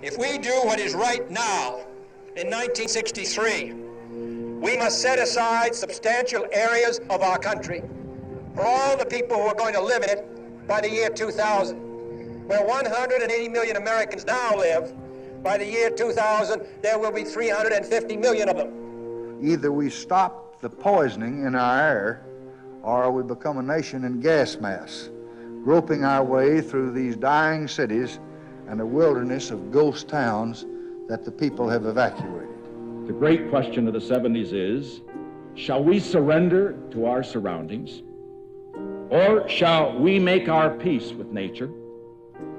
If we do what is right now, in 1963, we must set aside substantial areas of our country for all the people who are going to live in it by the year 2000. Where 180 million Americans now live, by the year 2000, there will be 350 million of them. Either we stop the poisoning in our air, or we become a nation in gas mass, groping our way through these dying cities and a wilderness of ghost towns that the people have evacuated. The great question of the 70s is, shall we surrender to our surroundings, or shall we make our peace with nature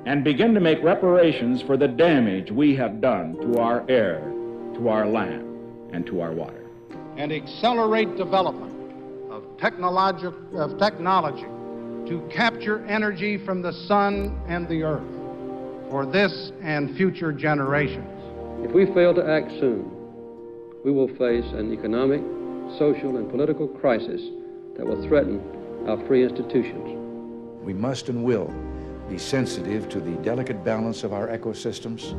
and begin to make reparations for the damage we have done to our air, to our land, and to our water? And accelerate development of technology to capture energy from the sun and the earth for this and future generations. If we fail to act soon, we will face an economic, social, and political crisis that will threaten our free institutions. We must and will be sensitive to the delicate balance of our ecosystems,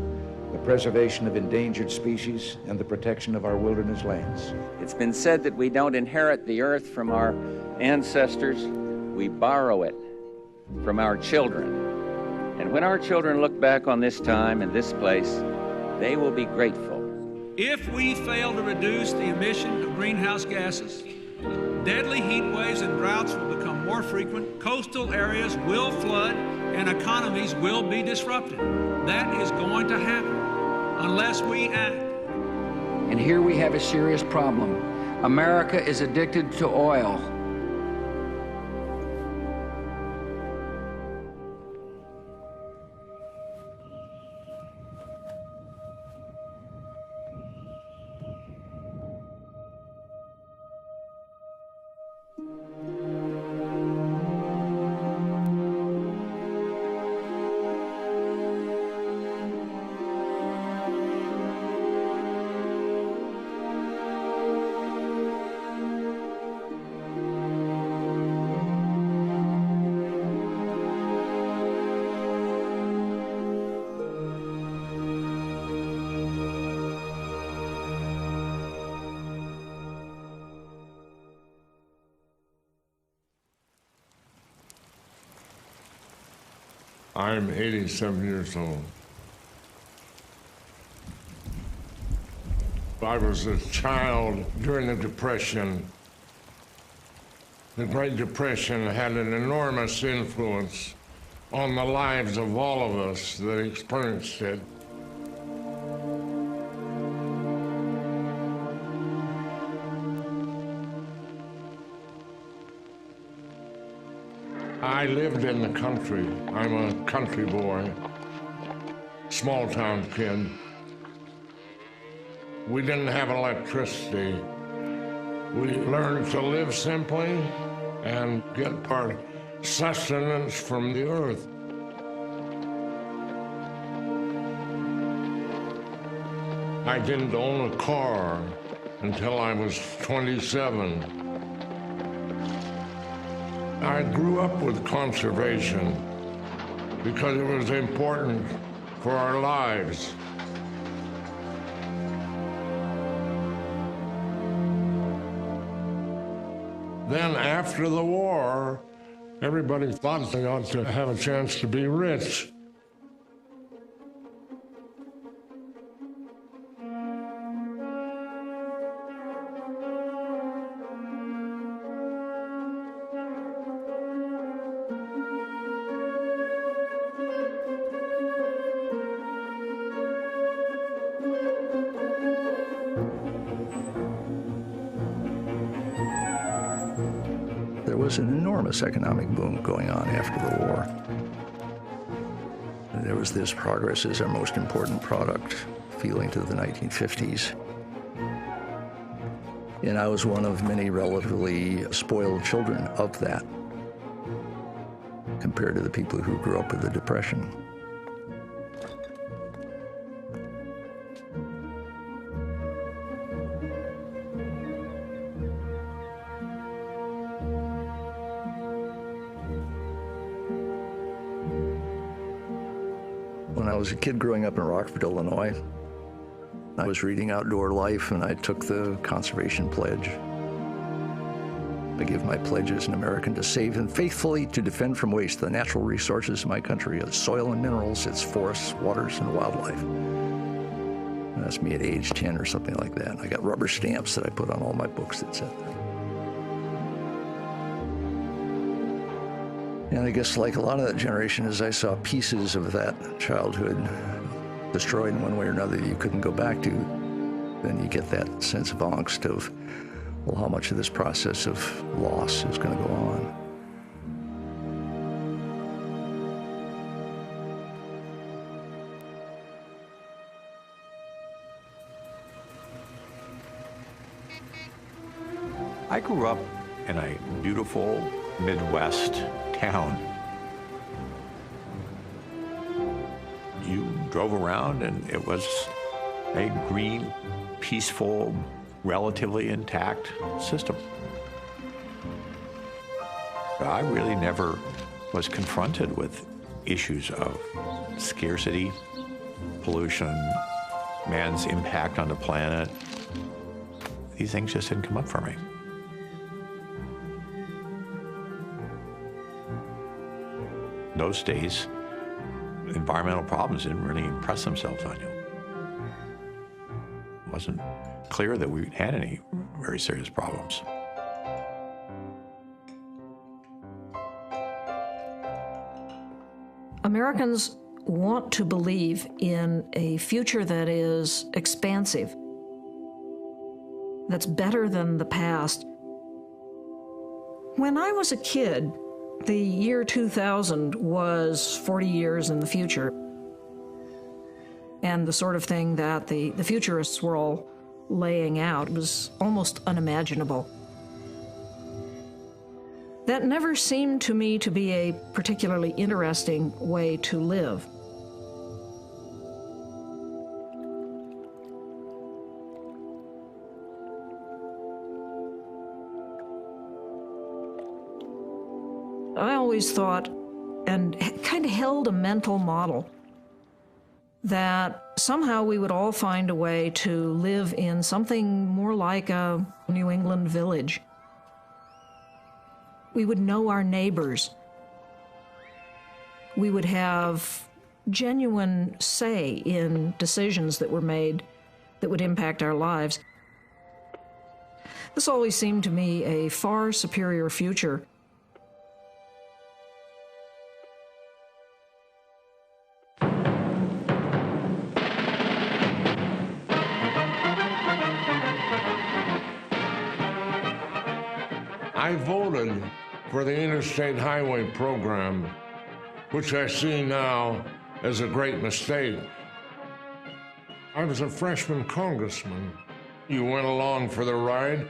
the preservation of endangered species, and the protection of our wilderness lands. It's been said that we don't inherit the earth from our ancestors, we borrow it from our children. And when our children look back on this time and this place, they will be grateful. If we fail to reduce the emission of greenhouse gases, deadly heat waves and droughts will become more frequent, coastal areas will flood, and economies will be disrupted. That is going to happen unless we act. And here we have a serious problem. America is addicted to oil. I'm 87 years old. I was a child during the Depression. The Great Depression had an enormous influence on the lives of all of us that experienced it. I lived in the country. I'm a country boy, small town kid. We didn't have electricity. We learned to live simply and get our sustenance from the earth. I didn't own a car until I was 27. I grew up with conservation because it was important for our lives. Then after the war, everybody thought they ought to have a chance to be rich. There was an enormous economic boom going on after the war. There was this progress is our most important product feeling to the 1950s. And I was one of many relatively spoiled children of that compared to the people who grew up with the Depression. When I was a kid growing up in Rockford, Illinois, I was reading Outdoor Life, and I took the conservation pledge. I give my pledge as an American to save and faithfully to defend from waste the natural resources of my country, its soil and minerals, its forests, waters, and wildlife. And that's me at age 10 or something like that. I got rubber stamps that I put on all my books that said that. And I guess like a lot of that generation, as I saw pieces of that childhood destroyed in one way or another that you couldn't go back to, then you get that sense of angst of, well, how much of this process of loss is going to go on? I grew up in a beautiful Midwest town. You drove around and it was a green, peaceful, relatively intact system. I really never was confronted with issues of scarcity, pollution, man's impact on the planet. These things just didn't come up for me. Those days, environmental problems didn't really impress themselves on you. It wasn't clear that we had any very serious problems. Americans want to believe in a future that is expansive, that's better than the past. When I was a kid, the year 2000 was 40 years in the future, and the sort of thing that the futurists were all laying out was almost unimaginable. That never seemed to me to be a particularly interesting way to live. I always thought, and kind of held a mental model, that somehow we would all find a way to live in something more like a New England village. We would know our neighbors. We would have genuine say in decisions that were made that would impact our lives. This always seemed to me a far superior future. I voted for the Interstate Highway Program, which I see now as a great mistake. I was a freshman congressman. You went along for the ride.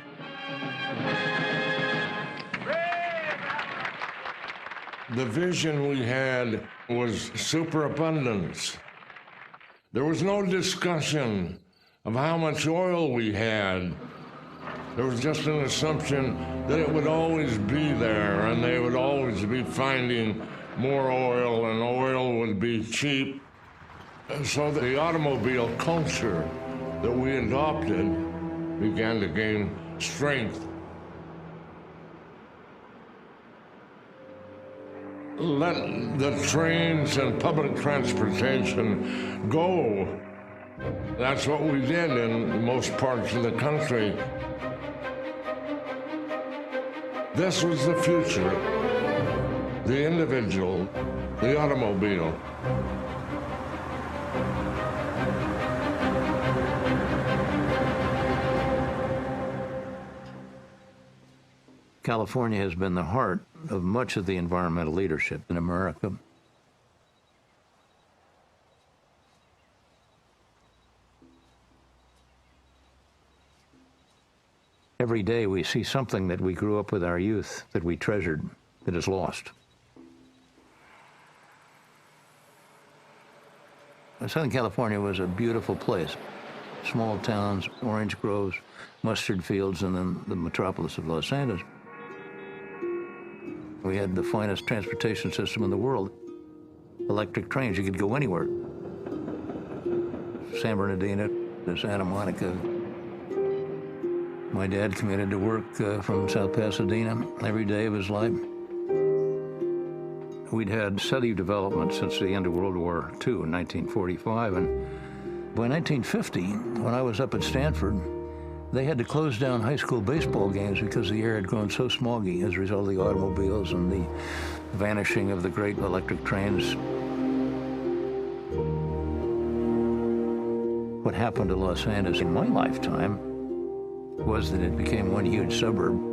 The vision we had was superabundance. There was no discussion of how much oil we had. There was just an assumption that it would always be there, and they would always be finding more oil, and oil would be cheap. And so the automobile culture that we adopted began to gain strength. Let the trains and public transportation go. That's what we did in most parts of the country. This was the future, the individual, the automobile. California has been the heart of much of the environmental leadership in America. Every day we see something that we grew up with our youth, that we treasured, that is lost. Southern California was a beautiful place. Small towns, orange groves, mustard fields, and then the metropolis of Los Angeles. We had the finest transportation system in the world. Electric trains, you could go anywhere. San Bernardino to Santa Monica. My dad committed to work from South Pasadena every day of his life. We'd had steady development since the end of World War II in 1945, and by 1950, when I was up at Stanford, they had to close down high school baseball games because the air had grown so smoggy as a result of the automobiles and the vanishing of the great electric trains. What happened to Los Angeles in my lifetime was that it became one huge suburb.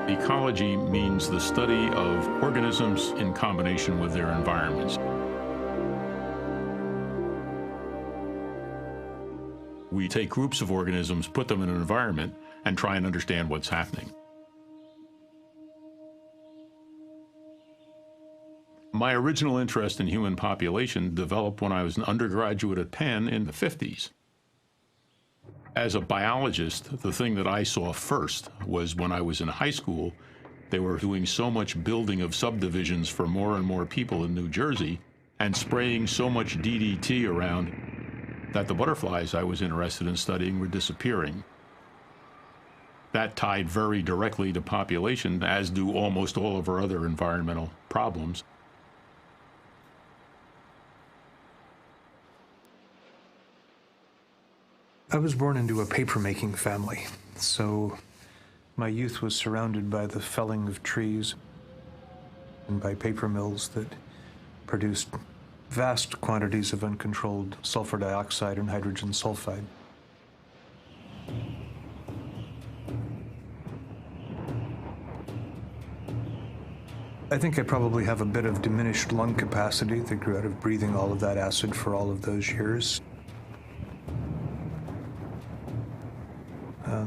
Ecology means the study of organisms in combination with their environments. We take groups of organisms, put them in an environment, and try and understand what's happening. My original interest in human population developed when I was an undergraduate at Penn in the 50s. As a biologist, the thing that I saw first was when I was in high school, they were doing so much building of subdivisions for more and more people in New Jersey and spraying so much DDT around that the butterflies I was interested in studying were disappearing. That tied very directly to population, as do almost all of our other environmental problems. I was born into a paper-making family, so my youth was surrounded by the felling of trees and by paper mills that produced vast quantities of uncontrolled sulfur dioxide and hydrogen sulfide. I think I probably have a bit of diminished lung capacity that grew out of breathing all of that acid for all of those years.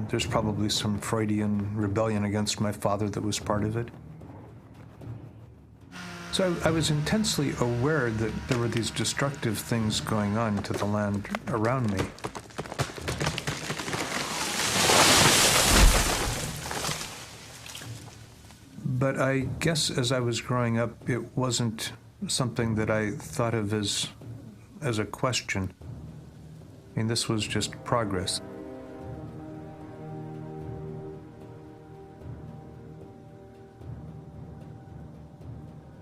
There's probably some Freudian rebellion against my father that was part of it. So I was intensely aware that there were these destructive things going on to the land around me. But I guess as I was growing up, it wasn't something that I thought of as a question. I mean, this was just progress.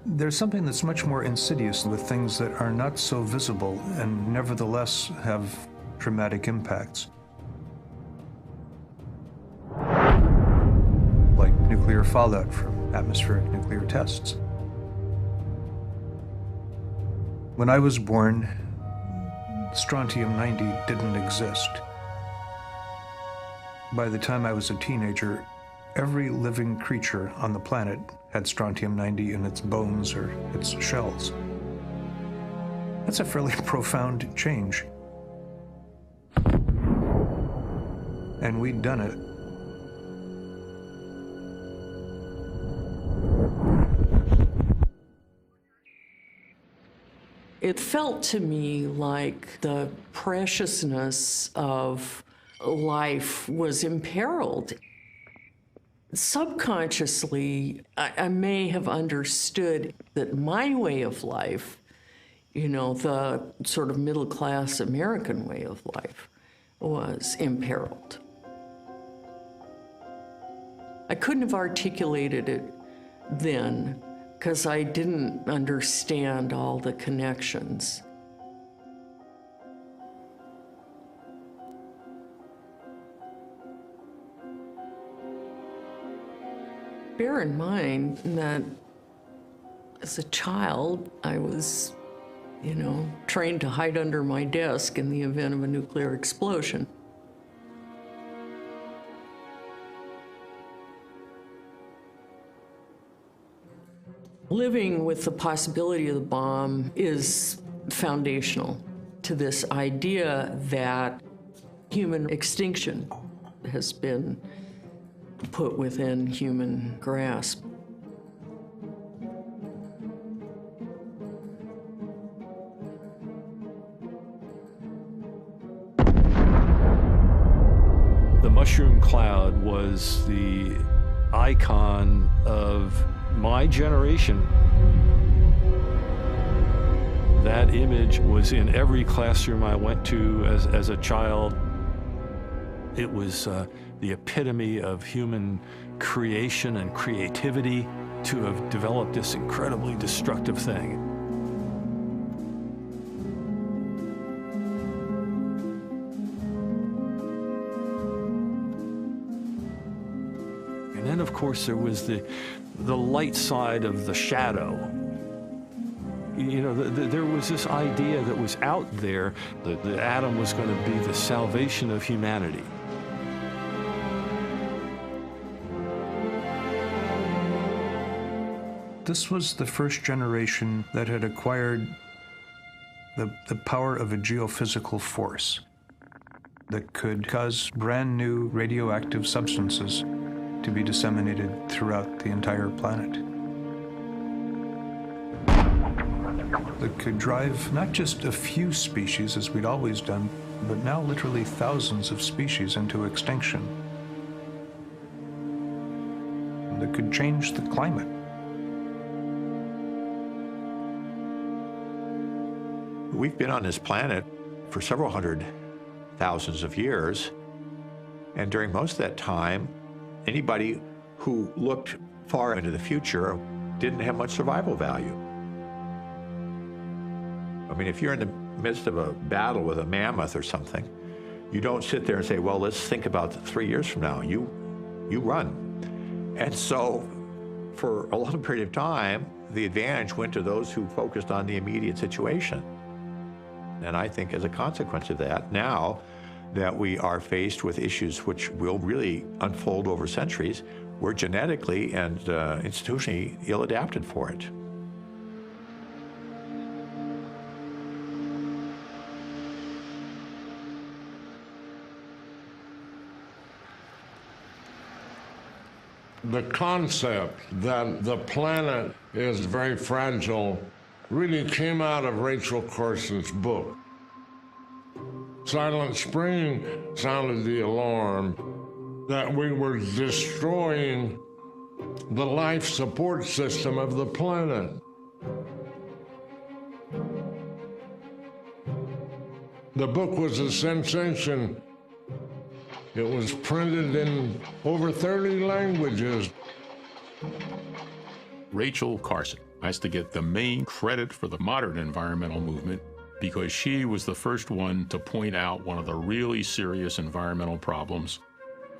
There's something that's much more insidious with things that are not so visible and nevertheless have dramatic impacts. Like nuclear fallout from atmospheric nuclear tests. When I was born, strontium-90 didn't exist. By the time I was a teenager, every living creature on the planet had strontium-90 in its bones or its shells. That's a fairly profound change. And we'd done it. It felt to me like the preciousness of life was imperiled. Subconsciously, I may have understood that my way of life, you know, the sort of middle-class American way of life, was imperiled. I couldn't have articulated it then because I didn't understand all the connections. Bear in mind that as a child, I was, you know, trained to hide under my desk in the event of a nuclear explosion. Living with the possibility of the bomb is foundational to this idea that human extinction has been put within human grasp. The mushroom cloud was the icon of my generation. That image was in every classroom I went to as a child. It was the epitome of human creation and creativity to have developed this incredibly destructive thing. And then, of course, there was the light side of the shadow. You know, there was this idea that was out there that the atom was going to be the salvation of humanity. This was the first generation that had acquired the power of a geophysical force that could cause brand new radioactive substances to be disseminated throughout the entire planet. That could drive not just a few species, as we'd always done, but now literally thousands of species into extinction. And that could change the climate. We've been on this planet for several hundred thousands of years, and during most of that time, anybody who looked far into the future didn't have much survival value. I mean, if you're in the midst of a battle with a mammoth or something, you don't sit there and say, well, let's think about 3 years from now. You run. And so for a long period of time, the advantage went to those who focused on the immediate situation. And I think as a consequence of that, now that we are faced with issues which will really unfold over centuries, we're genetically and institutionally ill-adapted for it. The concept that the planet is very fragile really came out of Rachel Carson's book. Silent Spring sounded the alarm that we were destroying the life support system of the planet. The book was a sensation. It was printed in over 30 languages. Rachel Carson has to get the main credit for the modern environmental movement because she was the first one to point out one of the really serious environmental problems.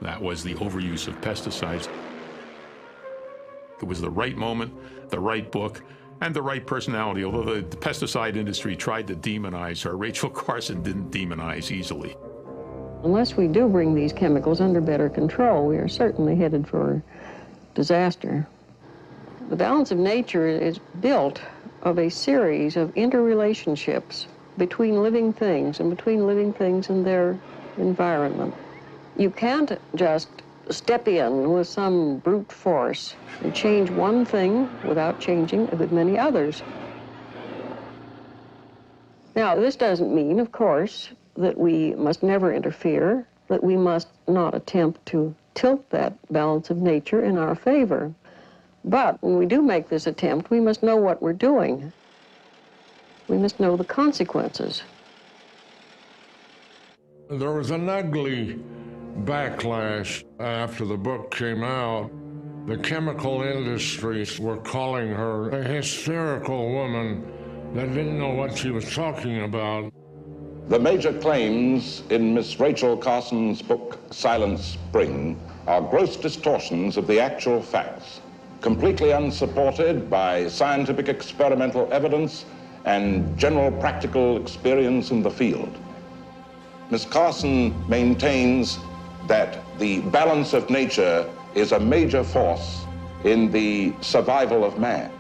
That was the overuse of pesticides. It was the right moment, the right book, and the right personality. Although the pesticide industry tried to demonize her, Rachel Carson didn't demonize easily. Unless we do bring these chemicals under better control, we are certainly headed for disaster. The balance of nature is built of a series of interrelationships between living things and between living things and their environment. You can't just step in with some brute force and change one thing without changing a good many others. Now, this doesn't mean, of course, that we must never interfere, that we must not attempt to tilt that balance of nature in our favor. But when we do make this attempt, we must know what we're doing. We must know the consequences. There was an ugly backlash after the book came out. The chemical industries were calling her a hysterical woman that didn't know what she was talking about. The major claims in Miss Rachel Carson's book, Silent Spring, are gross distortions of the actual facts, completely unsupported by scientific experimental evidence and general practical experience in the field. Miss Carson maintains that the balance of nature is a major force in the survival of man,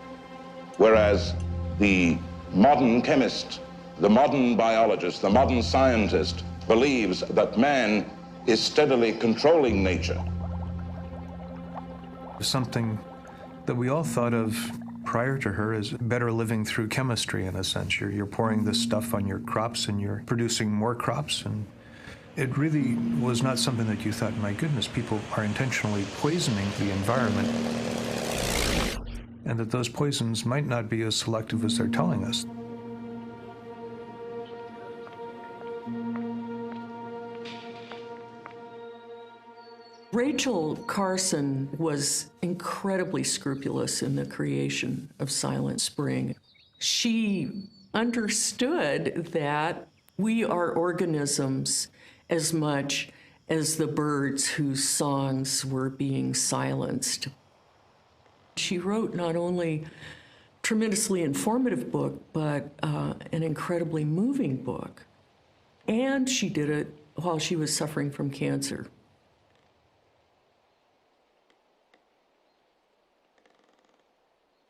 whereas the modern chemist, the modern biologist, the modern scientist believes that man is steadily controlling nature. something that we all thought of prior to her as better living through chemistry, in a sense. You're pouring this stuff on your crops and you're producing more crops, and it really was not something that you thought, my goodness, people are intentionally poisoning the environment, and that those poisons might not be as selective as they're telling us. Rachel Carson was incredibly scrupulous in the creation of Silent Spring. She understood that we are organisms as much as the birds whose songs were being silenced. She wrote not only a tremendously informative book, but an incredibly moving book. And she did it while she was suffering from cancer.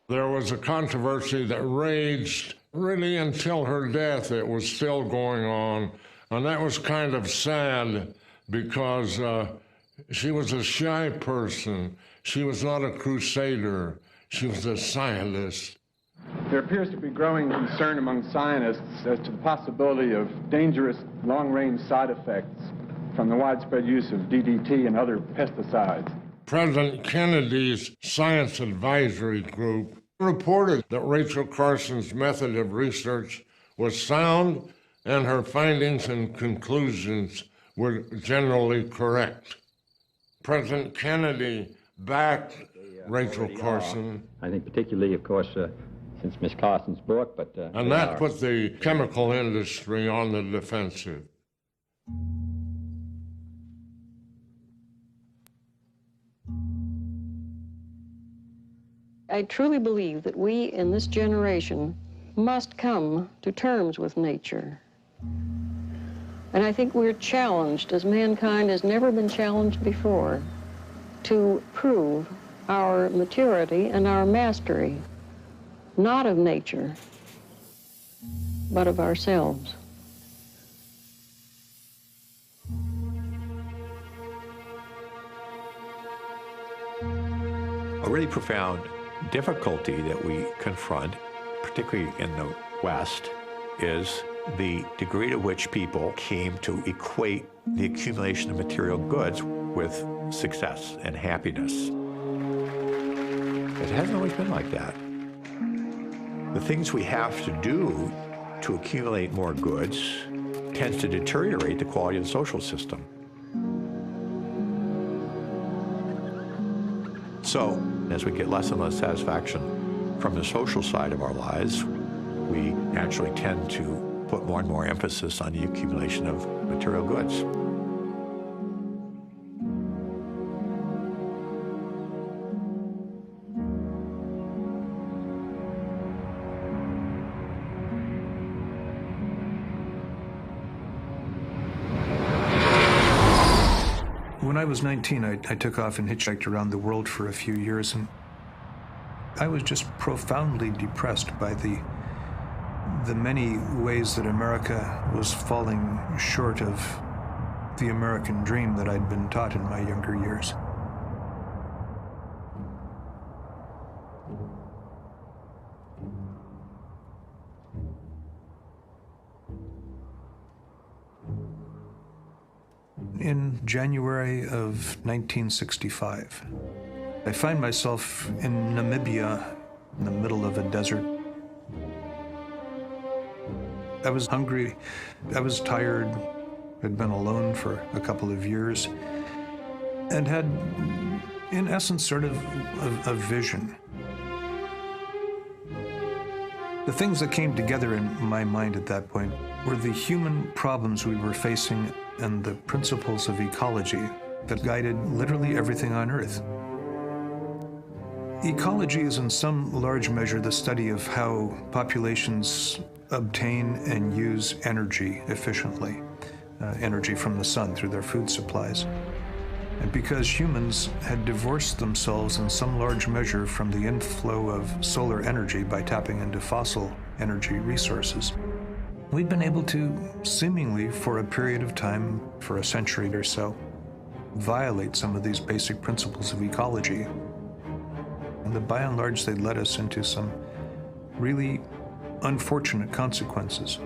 There was a controversy that raged really until her death. It was still going on. And that was kind of sad because she was a shy person. She was not a crusader. She was a scientist. There appears to be growing concern among scientists as to the possibility of dangerous long-range side effects from the widespread use of DDT and other pesticides. President Kennedy's Science Advisory Group reported that Rachel Carson's method of research was sound and her findings and conclusions were generally correct. President Kennedy backed Rachel Carson. I think particularly, of course, since Miss Carson's book, but... and that put the chemical industry on the defensive. I truly believe that we in this generation must come to terms with nature. And I think we're challenged, as mankind has never been challenged before, to prove our maturity and our mastery, not of nature, but of ourselves. A really profound difficulty that we confront, particularly in the West, is the degree to which people came to equate the accumulation of material goods with success and happiness. It hasn't always been like that. The things we have to do to accumulate more goods tends to deteriorate the quality of the social system. So, as we get less and less satisfaction from the social side of our lives, we naturally tend to put more and more emphasis on the accumulation of material goods. When I was 19, I took off and hitchhiked around the world for a few years, and I was just profoundly depressed by the many ways that America was falling short of the American dream that I'd been taught in my younger years. In January of 1965, I find myself in Namibia in the middle of a desert. I was hungry, I was tired, had been alone for a couple of years, and had, in essence, sort of a vision. The things that came together in my mind at that point were the human problems we were facing and the principles of ecology that guided literally everything on Earth. Ecology is in some large measure the study of how populations obtain and use energy efficiently, energy from the sun through their food supplies. And because humans had divorced themselves in some large measure from the inflow of solar energy by tapping into fossil energy resources, we'd been able to, seemingly for a period of time, for a century or so, violate some of these basic principles of ecology And by and large, they led us into some really unfortunate consequences.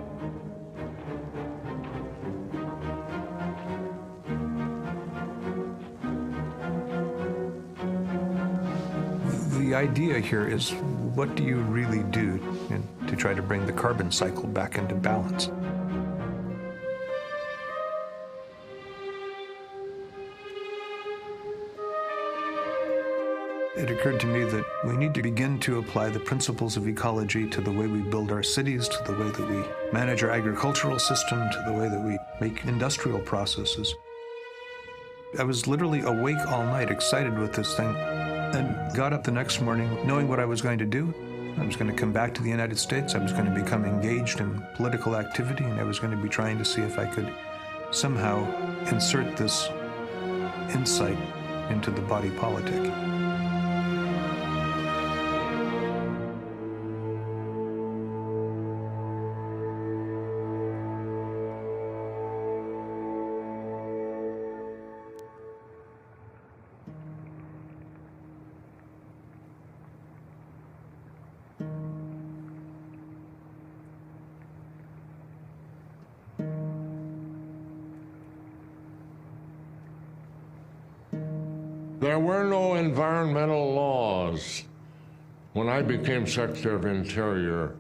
The idea here is, what do you really do to try to bring the carbon cycle back into balance? It occurred to me that we need to begin to apply the principles of ecology to the way we build our cities, to the way that we manage our agricultural system, to the way that we make industrial processes. I was literally awake all night, excited with this thing, and got up the next morning knowing what I was going to do. I was going to come back to the United States. I was going to become engaged in political activity, and I was going to be trying to see if I could somehow insert this insight into the body politic. There were no environmental laws when I became Secretary of Interior.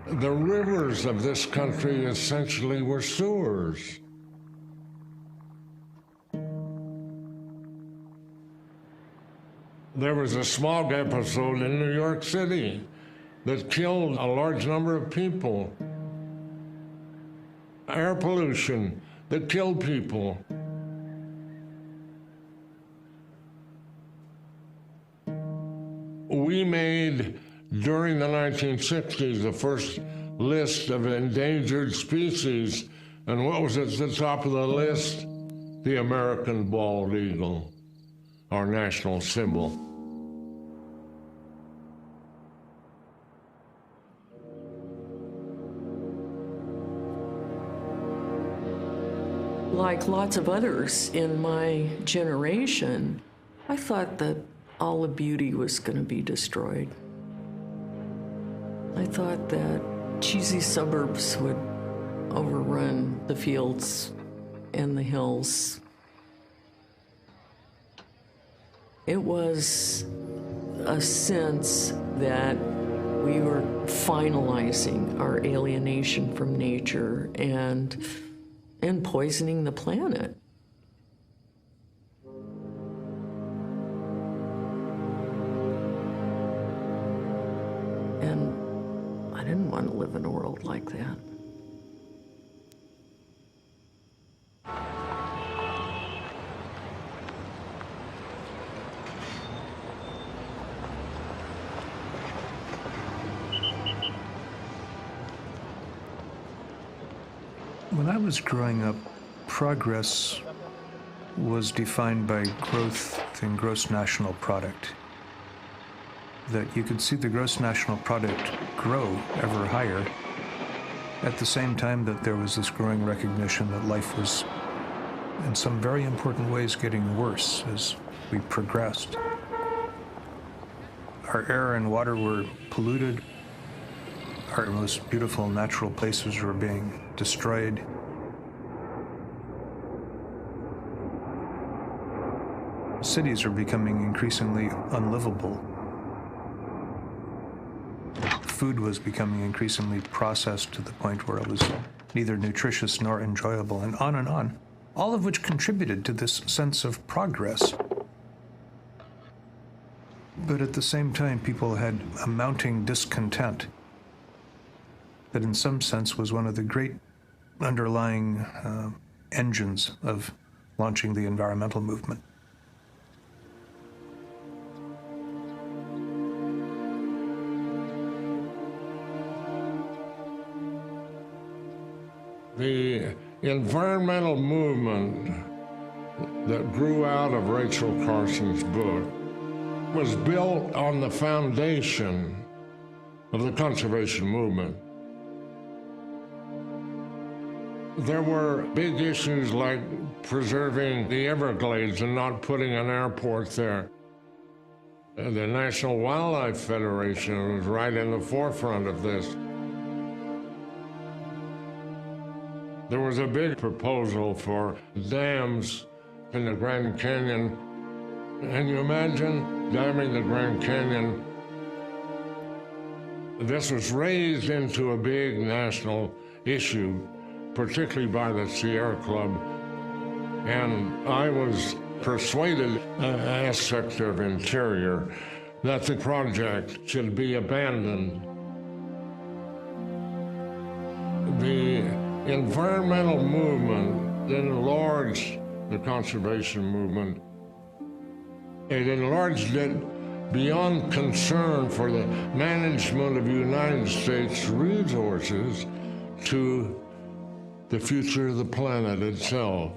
The rivers of this country essentially were sewers. There was a smog episode in New York City that killed a large number of people. Air pollution that killed people. We made, during the 1960s, the first list of endangered species, and what was at the top of the list? The American bald eagle, our national symbol. Like lots of others in my generation, I thought that all the beauty was going to be destroyed. I thought that cheesy suburbs would overrun the fields and the hills. It was a sense that we were finalizing our alienation from nature and poisoning the planet. And I didn't want to live in a world like that. When I was growing up, progress was defined by growth in gross national product. That you could see the gross national product grow ever higher, at the same time that there was this growing recognition that life was, in some very important ways, getting worse as we progressed. Our air and water were polluted. Our most beautiful natural places were being destroyed. Cities are becoming increasingly unlivable. Food was becoming increasingly processed to the point where it was neither nutritious nor enjoyable, and on, all of which contributed to this sense of progress. But at the same time, people had a mounting discontent that in some sense was one of the great underlying engines of launching the environmental movement. The environmental movement that grew out of Rachel Carson's book was built on the foundation of the conservation movement. There were big issues like preserving the Everglades and not putting an airport there. The National Wildlife Federation was right in the forefront of this. There was a big proposal for dams in the Grand Canyon. Can you imagine damming the Grand Canyon? This was raised into a big national issue, particularly by the Sierra Club. And I was persuaded as Secretary of Interior that the project should be abandoned. The environmental movement enlarged the conservation movement. It enlarged it beyond concern for the management of the United States resources to the future of the planet itself.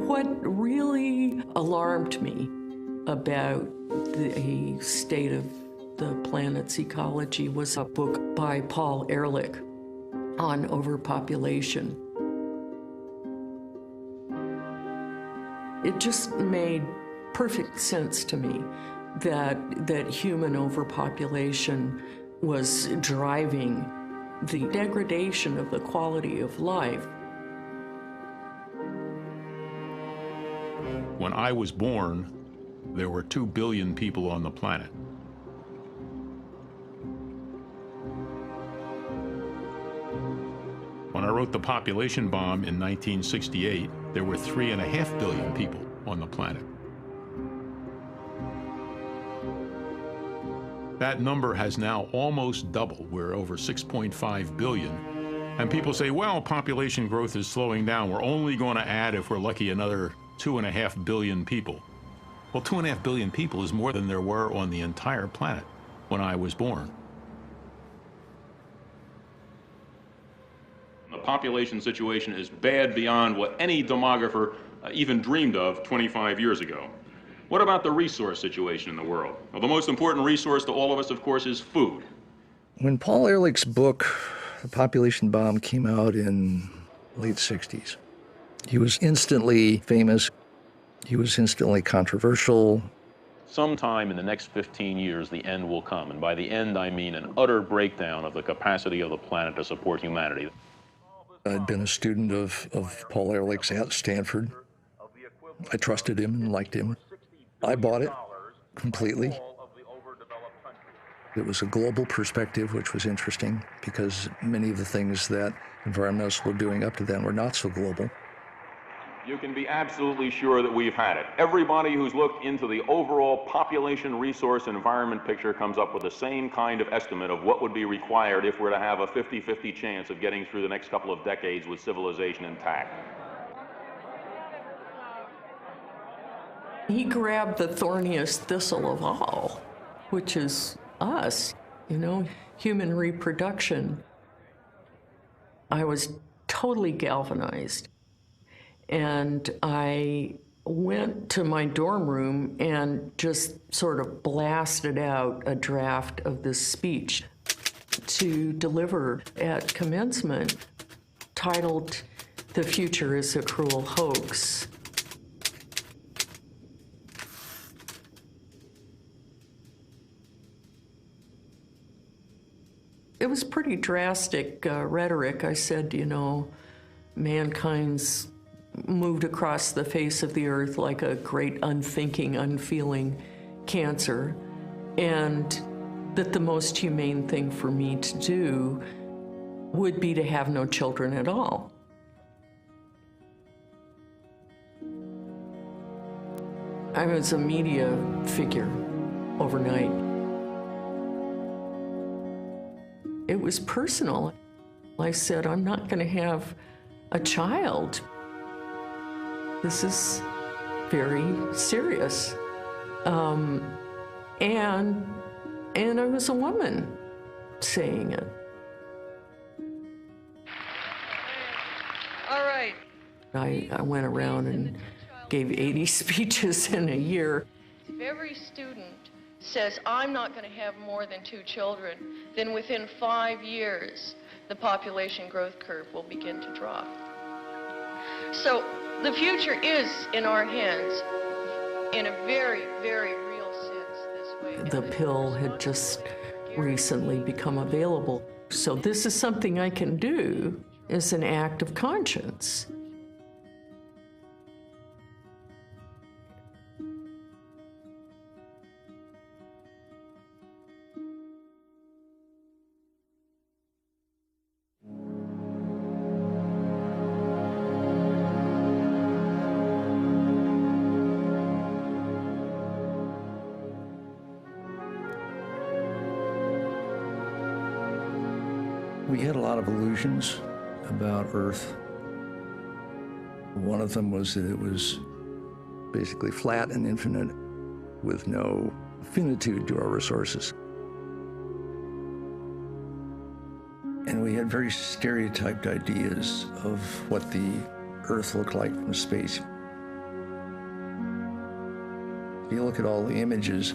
What really alarmed me about the state of the planet's ecology was a book by Paul Ehrlich on overpopulation. It just made perfect sense to me that human overpopulation was driving the degradation of the quality of life. When I was born, there were 2 billion people on the planet. When I wrote The Population Bomb in 1968, there were 3.5 billion people on the planet. That number has now almost doubled. We're over 6.5 billion. And people say, well, population growth is slowing down. We're only going to add, if we're lucky, another 2.5 billion people. Well, 2.5 billion people is more than there were on the entire planet when I was born. The population situation is bad beyond what any demographer even dreamed of 25 years ago. What about the resource situation in the world? Well, the most important resource to all of us, of course, is food. When Paul Ehrlich's book, The Population Bomb, came out in late 60s, he was instantly famous. He was instantly controversial. Sometime in the next 15 years, the end will come. And by the end, I mean an utter breakdown of the capacity of the planet to support humanity. I'd been a student of Paul Ehrlich's at Stanford. I trusted him and liked him. I bought it completely. It was a global perspective, which was interesting because many of the things that environmentalists were doing up to then were not so global. You can be absolutely sure that we've had it. Everybody who's looked into the overall population resource environment picture comes up with the same kind of estimate of what would be required if we're to have a 50-50 chance of getting through the next couple of decades with civilization intact. He grabbed the thorniest thistle of all, which is us, you know, human reproduction. I was totally galvanized. And I went to my dorm room and just sort of blasted out a draft of this speech to deliver at commencement, titled, "The Future is a Cruel Hoax." It was pretty drastic rhetoric. I said, you know, mankind's moved across the face of the earth like a great unthinking, unfeeling cancer, and that the most humane thing for me to do would be to have no children at all. I was a media figure overnight. It was personal. I said, I'm not going to have a child. This is very serious. And I was a woman saying it. All right. I went around and gave 80 speeches in a year. If every student says, I'm not going to have more than 2 children, then within 5 years, the population growth curve will begin to drop. So the future is in our hands in a very, very real sense this way. The pill had just recently become available. So this is something I can do as an act of conscience. We had a lot of illusions about Earth. One of them was that it was basically flat and infinite with no finitude to our resources. And we had very stereotyped ideas of what the Earth looked like from space. If you look at all the images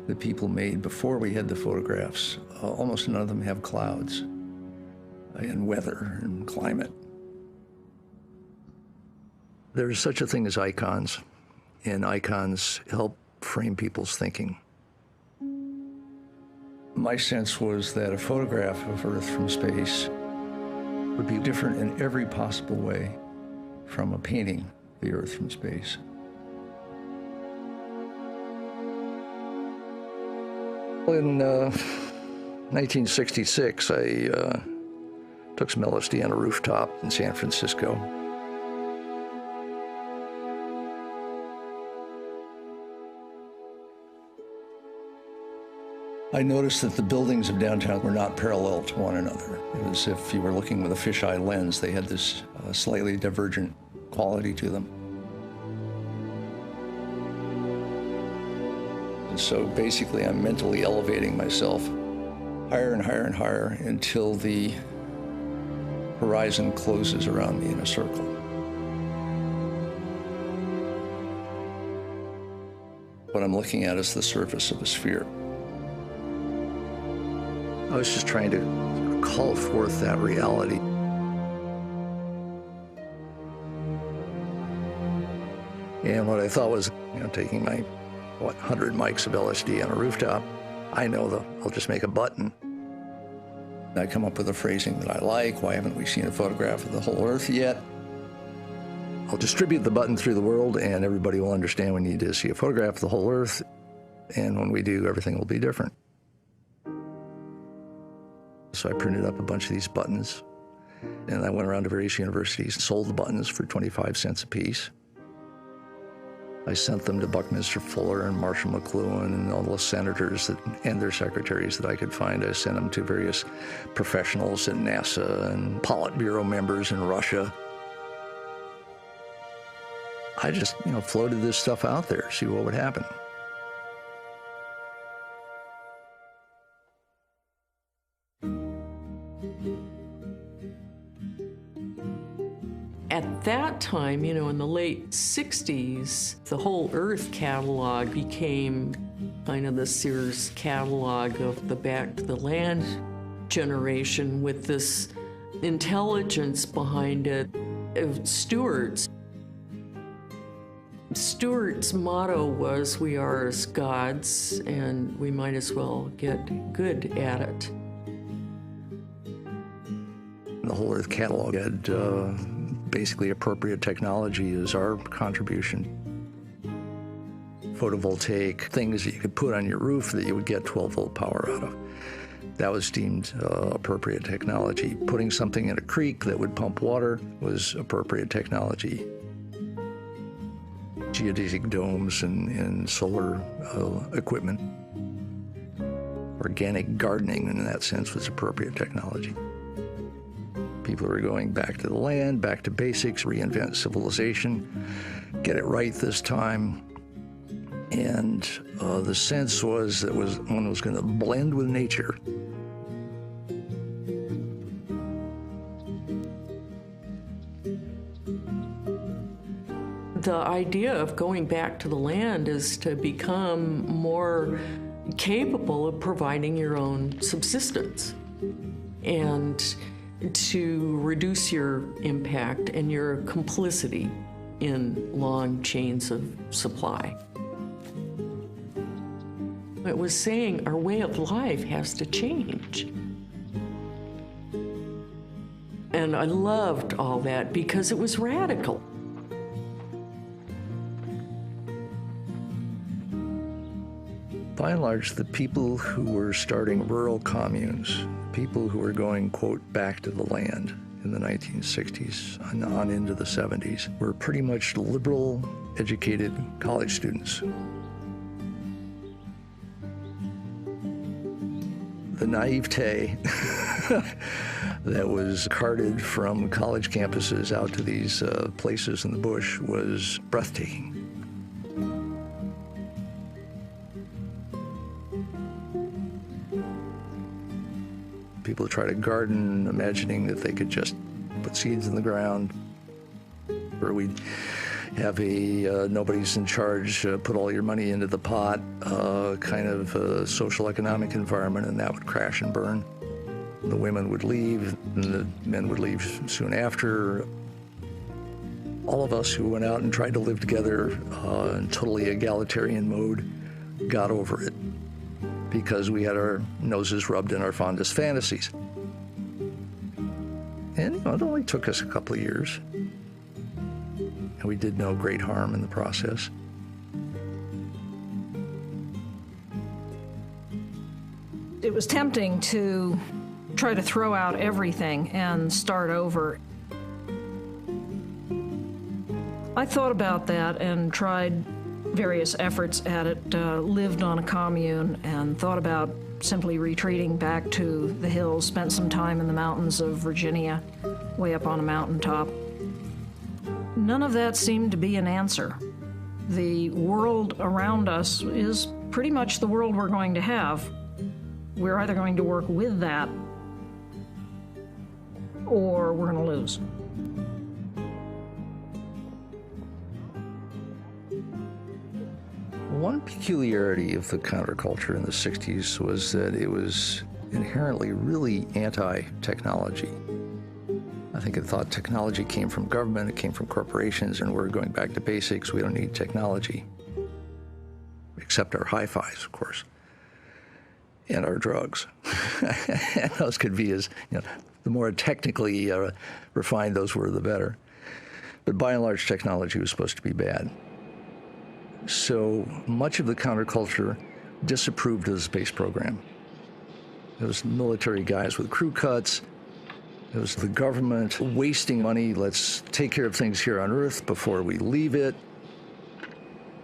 that people made before we had the photographs, almost none of them have clouds and weather and climate. There's such a thing as icons, and icons help frame people's thinking. My sense was that a photograph of Earth from space would be different in every possible way from a painting of the Earth from space. In 1966, I took some LSD on a rooftop in San Francisco. I noticed that the buildings of downtown were not parallel to one another. It was as if you were looking with a fisheye lens. They had this slightly divergent quality to them. And so basically I'm mentally elevating myself higher and higher and higher until the horizon closes around me in a circle. What I'm looking at is the surface of a sphere. I was just trying to call forth that reality. And what I thought was, taking my, 100 mics of LSD on a rooftop, I know that I'll just make a button. I come up with a phrasing that I like. Why haven't we seen a photograph of the whole Earth yet? I'll distribute the button through the world, and everybody will understand we need to see a photograph of the whole Earth. And when we do, everything will be different. So I printed up a bunch of these buttons, and I went around to various universities and sold the buttons for 25 cents a piece. I sent them to Buckminster Fuller and Marshall McLuhan and all the senators and their secretaries that I could find. I sent them to various professionals at NASA and Politburo members in Russia. I just, floated this stuff out there, see what would happen. At that time, in the late 60s, the whole Earth catalog became kind of the Sears catalog of the Back to the Land generation with this intelligence behind it of Stewart's. Stewart's motto was, we are as gods, and we might as well get good at it. The whole Earth catalog had basically appropriate technology as our contribution. Photovoltaic things that you could put on your roof that you would get 12-volt power out of. That was deemed appropriate technology. Putting something in a creek that would pump water was appropriate technology. Geodesic domes and solar equipment. Organic gardening, in that sense, was appropriate technology. People were going back to the land, back to basics, reinvent civilization. get it right this time. And the sense was that one was going to blend with nature. The idea of going back to the land is to become more capable of providing your own subsistence and to reduce your impact and your complicity in long chains of supply. It was saying our way of life has to change. And I loved all that because it was radical. By and large, the people who were starting rural communes, people who were going, quote, back to the land in the 1960s and on into the 70s, were pretty much liberal, educated college students. The naivete that was carted from college campuses out to these places in the bush was breathtaking. People try to garden, imagining that they could just put seeds in the ground, or we'd have a nobody's in charge, put all your money into the pot kind of social economic environment, and that would crash and burn. The women would leave, and the men would leave soon after. All of us who went out and tried to live together in totally egalitarian mode got over it, because we had our noses rubbed in our fondest fantasies. And it only took us a couple of years. And we did no great harm in the process. It was tempting to try to throw out everything and start over. I thought about that and tried various efforts at it, lived on a commune and thought about simply retreating back to the hills, spent some time in the mountains of Virginia, way up on a mountaintop. None of that seemed to be an answer. The world around us is pretty much the world we're going to have. We're either going to work with that or we're going to lose. One peculiarity of the counterculture in the 60s was that it was inherently really anti-technology. I think it thought technology came from government, it came from corporations, and we're going back to basics. We don't need technology, except our hi-fis, of course, and our drugs. And those could be as, the more technically refined those were, the better. But by and large, technology was supposed to be bad. So much of the counterculture disapproved of the space program. It was military guys with crew cuts. It was the government wasting money. Let's take care of things here on Earth before we leave it.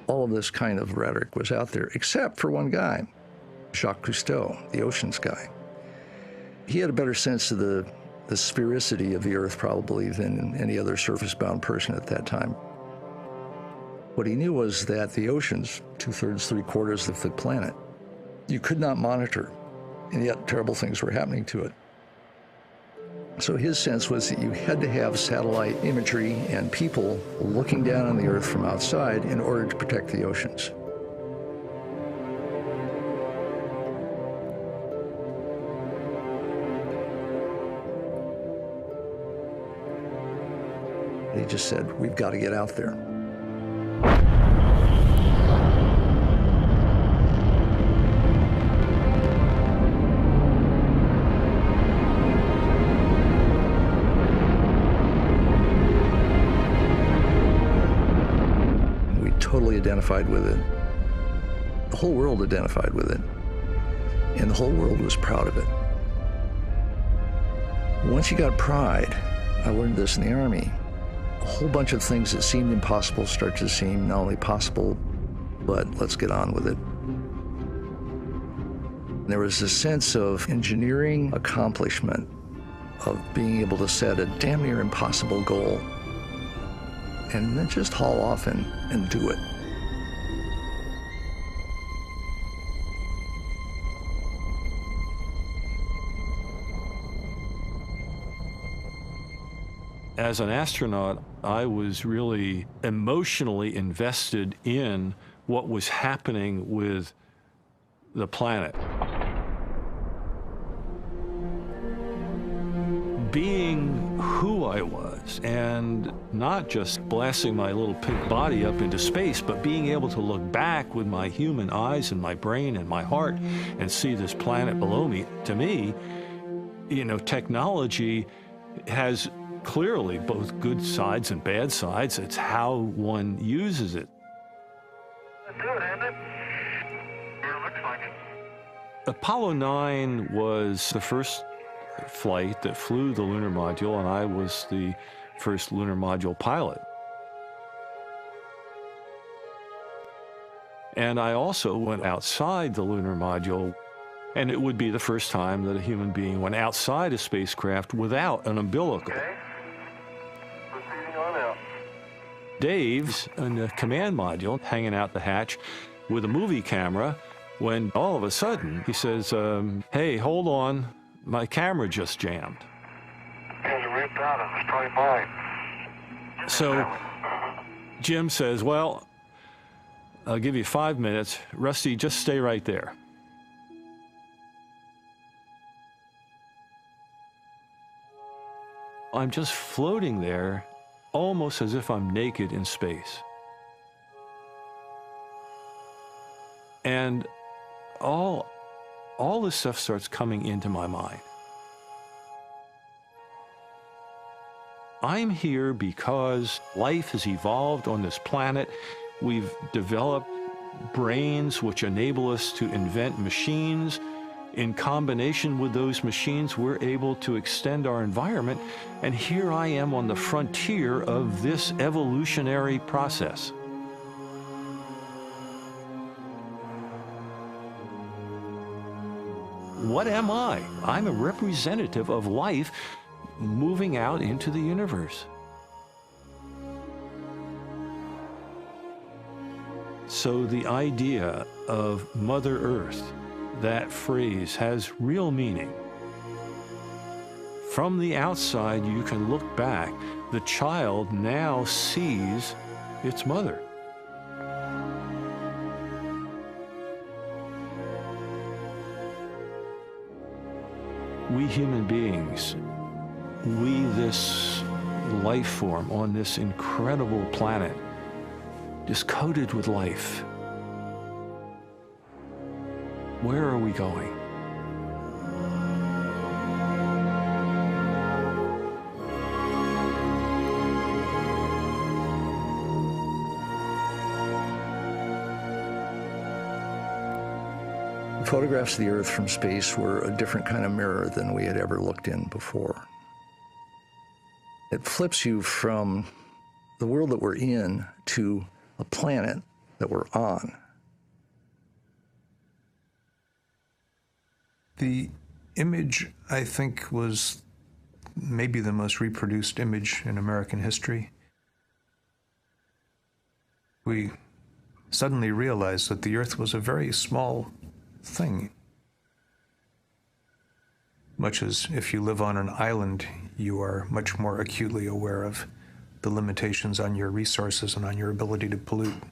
All of this kind of rhetoric was out there, except for one guy, Jacques Cousteau, the oceans guy. He had a better sense of the sphericity of the Earth probably than any other surface-bound person at that time. What he knew was that the oceans, 2/3, 3/4 of the planet, you could not monitor, and yet terrible things were happening to it. So his sense was that you had to have satellite imagery and people looking down on the Earth from outside in order to protect the oceans. He just said, we've got to get out there. Totally identified with it. The whole world identified with it. And the whole world was proud of it. Once you got pride, I learned this in the Army, a whole bunch of things that seemed impossible start to seem not only possible, but let's get on with it. There was a sense of engineering accomplishment, of being able to set a damn near impossible goal and then just haul off and do it. As an astronaut, I was really emotionally invested in what was happening with the planet. Being who I was, and not just blasting my little pink body up into space, but being able to look back with my human eyes and my brain and my heart and see this planet below me. To me, you know, technology has clearly both good sides and bad sides. It's how one uses it. That's good, isn't it? Yeah, looks like it. Apollo 9 was the first flight that flew the lunar module, and I was the first lunar module pilot. And I also went outside the lunar module, and it would be the first time that a human being went outside a spacecraft without an umbilical. Okay. On out. Dave's in the command module, hanging out the hatch with a movie camera, when all of a sudden he says, hey, hold on, my camera just jammed. Yeah, you ripped out of it. It's probably mine. So Jim says, well, I'll give you 5 minutes. Rusty, just stay right there. I'm just floating there, almost as if I'm naked in space. And all this stuff starts coming into my mind. I'm here because life has evolved on this planet. We've developed brains which enable us to invent machines. In combination with those machines, we're able to extend our environment. And here I am on the frontier of this evolutionary process. What am I? I'm a representative of life moving out into the universe. So the idea of Mother Earth, that phrase has real meaning. From the outside, you can look back. The child now sees its mother. We human beings, we this life form on this incredible planet, just coated with life. Where are we going? Photographs of the Earth from space were a different kind of mirror than we had ever looked in before. It flips you from the world that we're in to a planet that we're on. The image, I think, was maybe the most reproduced image in American history. We suddenly realized that the Earth was a very small thing. Much as if you live on an island, you are much more acutely aware of the limitations on your resources and on your ability to pollute.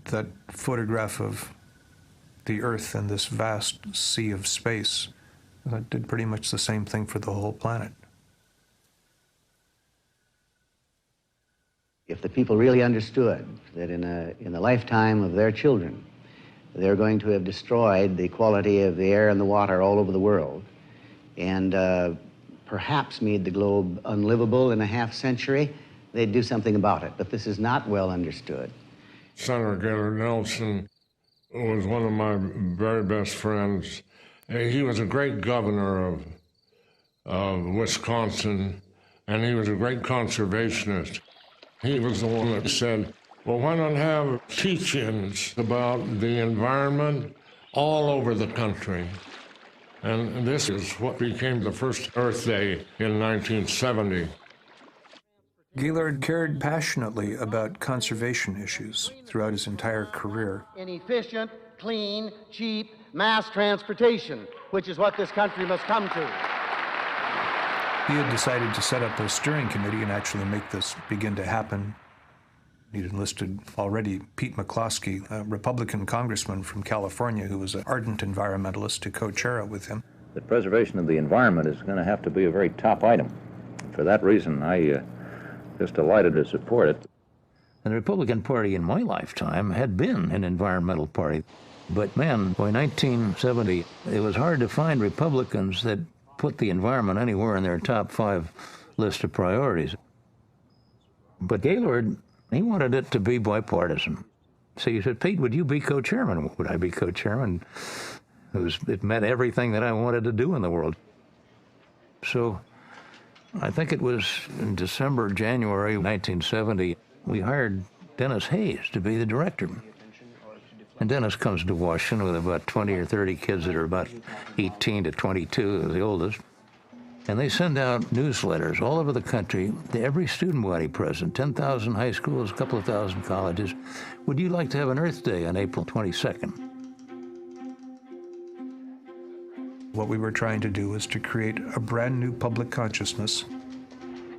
That photograph of the Earth and this vast sea of space, that did pretty much the same thing for the whole planet. If the people really understood that in the lifetime of their children, they're going to have destroyed the quality of the air and the water all over the world, and perhaps made the globe unlivable in a half century, they'd do something about it. But this is not well understood. Senator Gaylord Nelson was one of my very best friends. He was a great governor of Wisconsin, and he was a great conservationist. He was the one that said, well, why not have teach-ins about the environment all over the country? And this is what became the first Earth Day in 1970. Gaylord cared passionately about conservation issues throughout his entire career. In efficient, clean, cheap mass transportation, which is what this country must come to. He had decided to set up a steering committee and actually make this begin to happen. He'd enlisted already Pete McCloskey, a Republican congressman from California who was an ardent environmentalist, to co-chair it with him. The preservation of the environment is going to have to be a very top item. For that reason, I just delighted to support it. And the Republican Party in my lifetime had been an environmental party. But man, by 1970, it was hard to find Republicans that put the environment anywhere in their top 5 list of priorities. But Gaylord, he wanted it to be bipartisan. So he said, Pete, would you be co-chairman? Would I be co-chairman? It meant everything that I wanted to do in the world. So I think it was in December, January 1970, we hired Dennis Hayes to be the director. And Dennis comes to Washington with about 20 or 30 kids that are about 18 to 22, the oldest. And they send out newsletters all over the country to every student body present, 10,000 high schools, a couple of thousand colleges. Would you like to have an Earth Day on April 22nd? What we were trying to do was to create a brand new public consciousness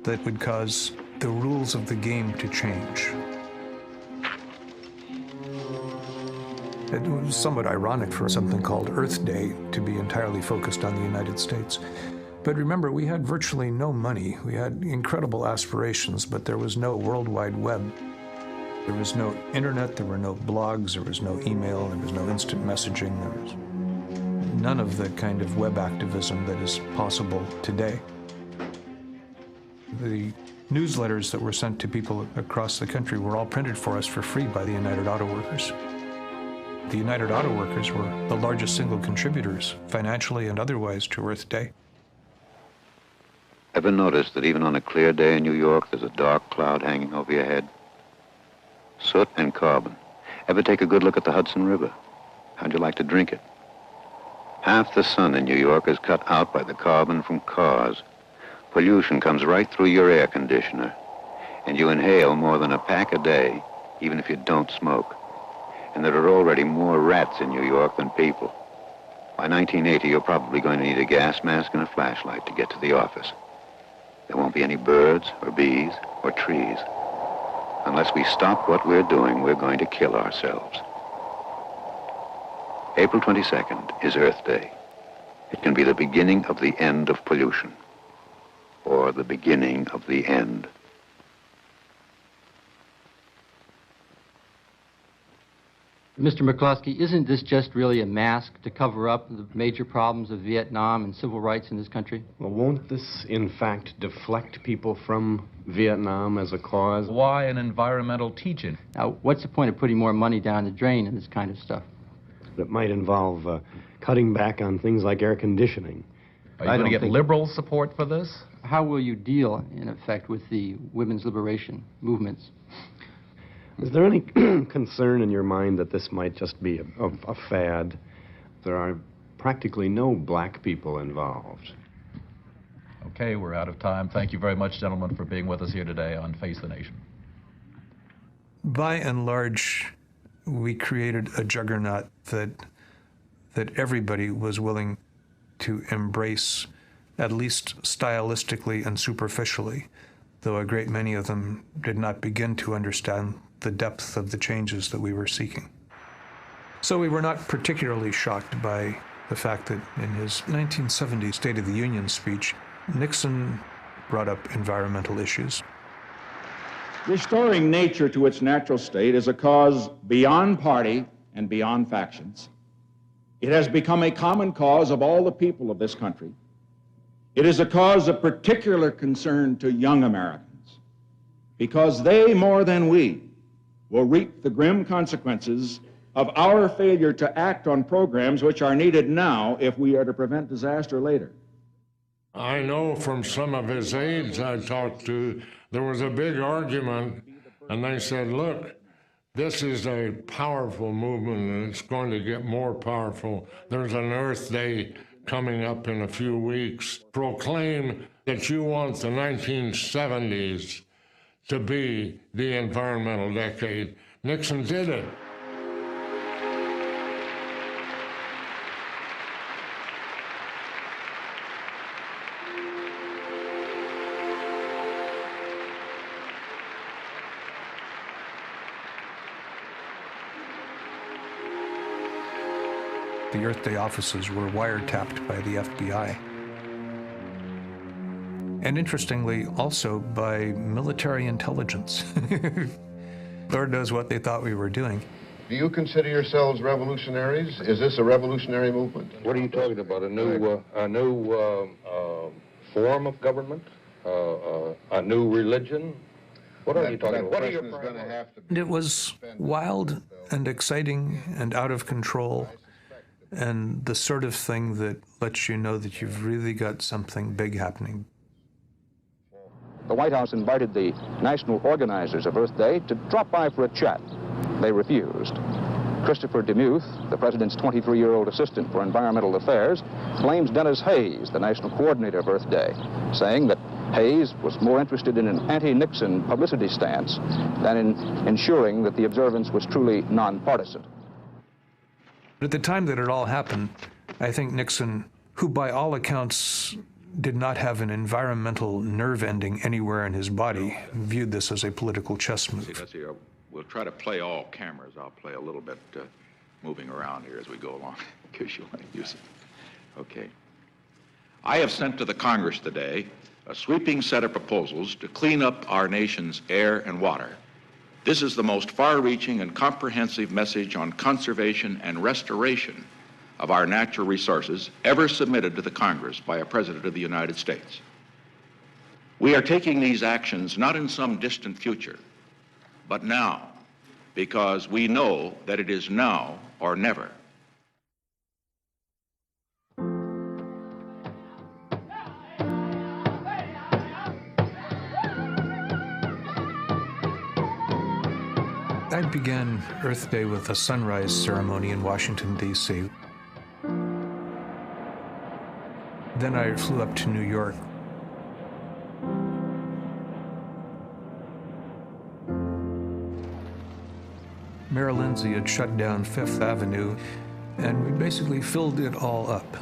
that would cause the rules of the game to change. It was somewhat ironic for something called Earth Day to be entirely focused on the United States. But remember, we had virtually no money. We had incredible aspirations, but there was no World Wide Web. There was no internet, there were no blogs, there was no email, there was no instant messaging, there was none of the kind of web activism that is possible today. The newsletters that were sent to people across the country were all printed for us for free by the United Auto Workers. The United Auto Workers were the largest single contributors, financially and otherwise, to Earth Day. Ever notice that even on a clear day in New York, there's a dark cloud hanging over your head? Soot and carbon. Ever take a good look at the Hudson River? How'd you like to drink it? Half the sun in New York is cut out by the carbon from cars. Pollution comes right through your air conditioner, and you inhale more than a pack a day, even if you don't smoke. And there are already more rats in New York than people. By 1980, you're probably going to need a gas mask and a flashlight to get to the office. There won't be any birds or bees or trees. Unless we stop what we're doing, we're going to kill ourselves. April 22nd is Earth Day. It can be the beginning of the end of pollution, or the beginning of the end. Mr. McCloskey, isn't this just really a mask to cover up the major problems of Vietnam and civil rights in this country? Well, won't this, in fact, deflect people from Vietnam as a cause? Why an environmental teach-in? Now, what's the point of putting more money down the drain in this kind of stuff? That might involve cutting back on things like air conditioning. Are you going to get liberal support for this? How will you deal, in effect, with the women's liberation movements? Is there any concern in your mind that this might just be a fad? There are practically no black people involved. Okay, we're out of time. Thank you very much, gentlemen, for being with us here today on Face the Nation. By and large, we created a juggernaut that everybody was willing to embrace, at least stylistically and superficially, though a great many of them did not begin to understand the depth of the changes that we were seeking. So we were not particularly shocked by the fact that in his 1970 State of the Union speech, Nixon brought up environmental issues. Restoring nature to its natural state is a cause beyond party and beyond factions. It has become a common cause of all the people of this country. It is a cause of particular concern to young Americans, because they, more than we, will reap the grim consequences of our failure to act on programs which are needed now if we are to prevent disaster later. I know from some of his aides I talked to, there was a big argument, and they said, look, this is a powerful movement, and it's going to get more powerful. There's an Earth Day coming up in a few weeks. Proclaim that you want the 1970s to be the environmental decade. Nixon did it. The Earth Day offices were wiretapped by the FBI. And interestingly, also by military intelligence. Lord knows what they thought we were doing. Do you consider yourselves revolutionaries? Is this a revolutionary movement? What are you talking about? A new form of government? A new religion? What are you talking about? What are your And it was wild and exciting and out of control, and the sort of thing that lets you know that you've really got something big happening. The White House invited the national organizers of Earth Day to drop by for a chat. They refused. Christopher Demuth, the president's 23-year-old assistant for environmental affairs, blames Dennis Hayes, the national coordinator of Earth Day, saying that Hayes was more interested in an anti-Nixon publicity stance than in ensuring that the observance was truly nonpartisan. At the time that it all happened, I think Nixon, who by all accounts did not have an environmental nerve ending anywhere in his body, viewed this as a political chess move. We'll try to play all cameras. I'll play a little bit moving around here as we go along, in case you want to use it. Okay. I have sent to the Congress today a sweeping set of proposals to clean up our nation's air and water. This is the most far-reaching and comprehensive message on conservation and restoration of our natural resources ever submitted to the Congress by a President of the United States. We are taking these actions not in some distant future, but now, because we know that it is now or never. I began Earth Day with a sunrise ceremony in Washington, D.C. Then I flew up to New York. Mayor Lindsay had shut down Fifth Avenue, and we basically filled it all up.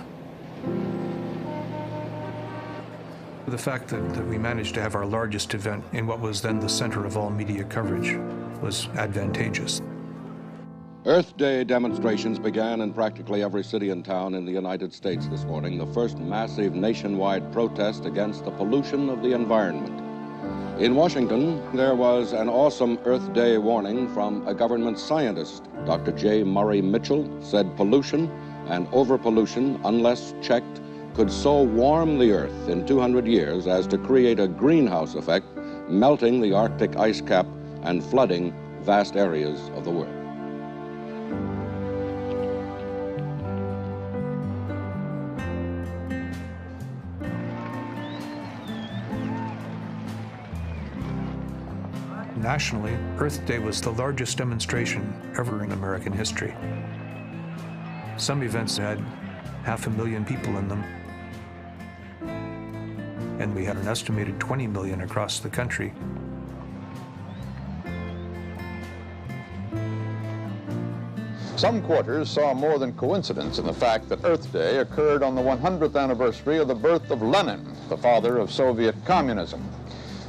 The fact that we managed to have our largest event in what was then the center of all media coverage was advantageous. Earth Day demonstrations began in practically every city and town in the United States this morning, the first massive nationwide protest against the pollution of the environment. In Washington, there was an awesome Earth Day warning from a government scientist. Dr. J. Murray Mitchell said pollution and overpollution, unless checked, could so warm the Earth in 200 years as to create a greenhouse effect, melting the Arctic ice cap and flooding vast areas of the world. Nationally, Earth Day was the largest demonstration ever in American history. Some events had 500,000 people in them, and we had an estimated 20 million across the country. Some quarters saw more than coincidence in the fact that Earth Day occurred on the 100th anniversary of the birth of Lenin, the father of Soviet communism.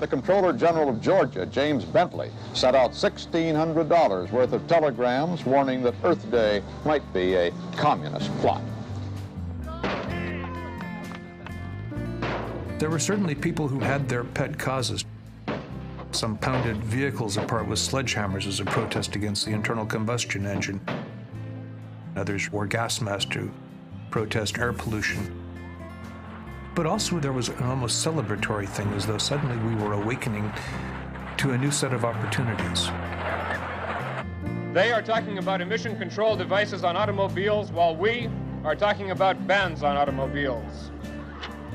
The Comptroller General of Georgia, James Bentley, sent out $1,600 worth of telegrams warning that Earth Day might be a communist plot. There were certainly people who had their pet causes. Some pounded vehicles apart with sledgehammers as a protest against the internal combustion engine. Others wore gas masks to protest air pollution. But also there was an almost celebratory thing, as though suddenly we were awakening to a new set of opportunities. They are talking about emission control devices on automobiles, while we are talking about bans on automobiles.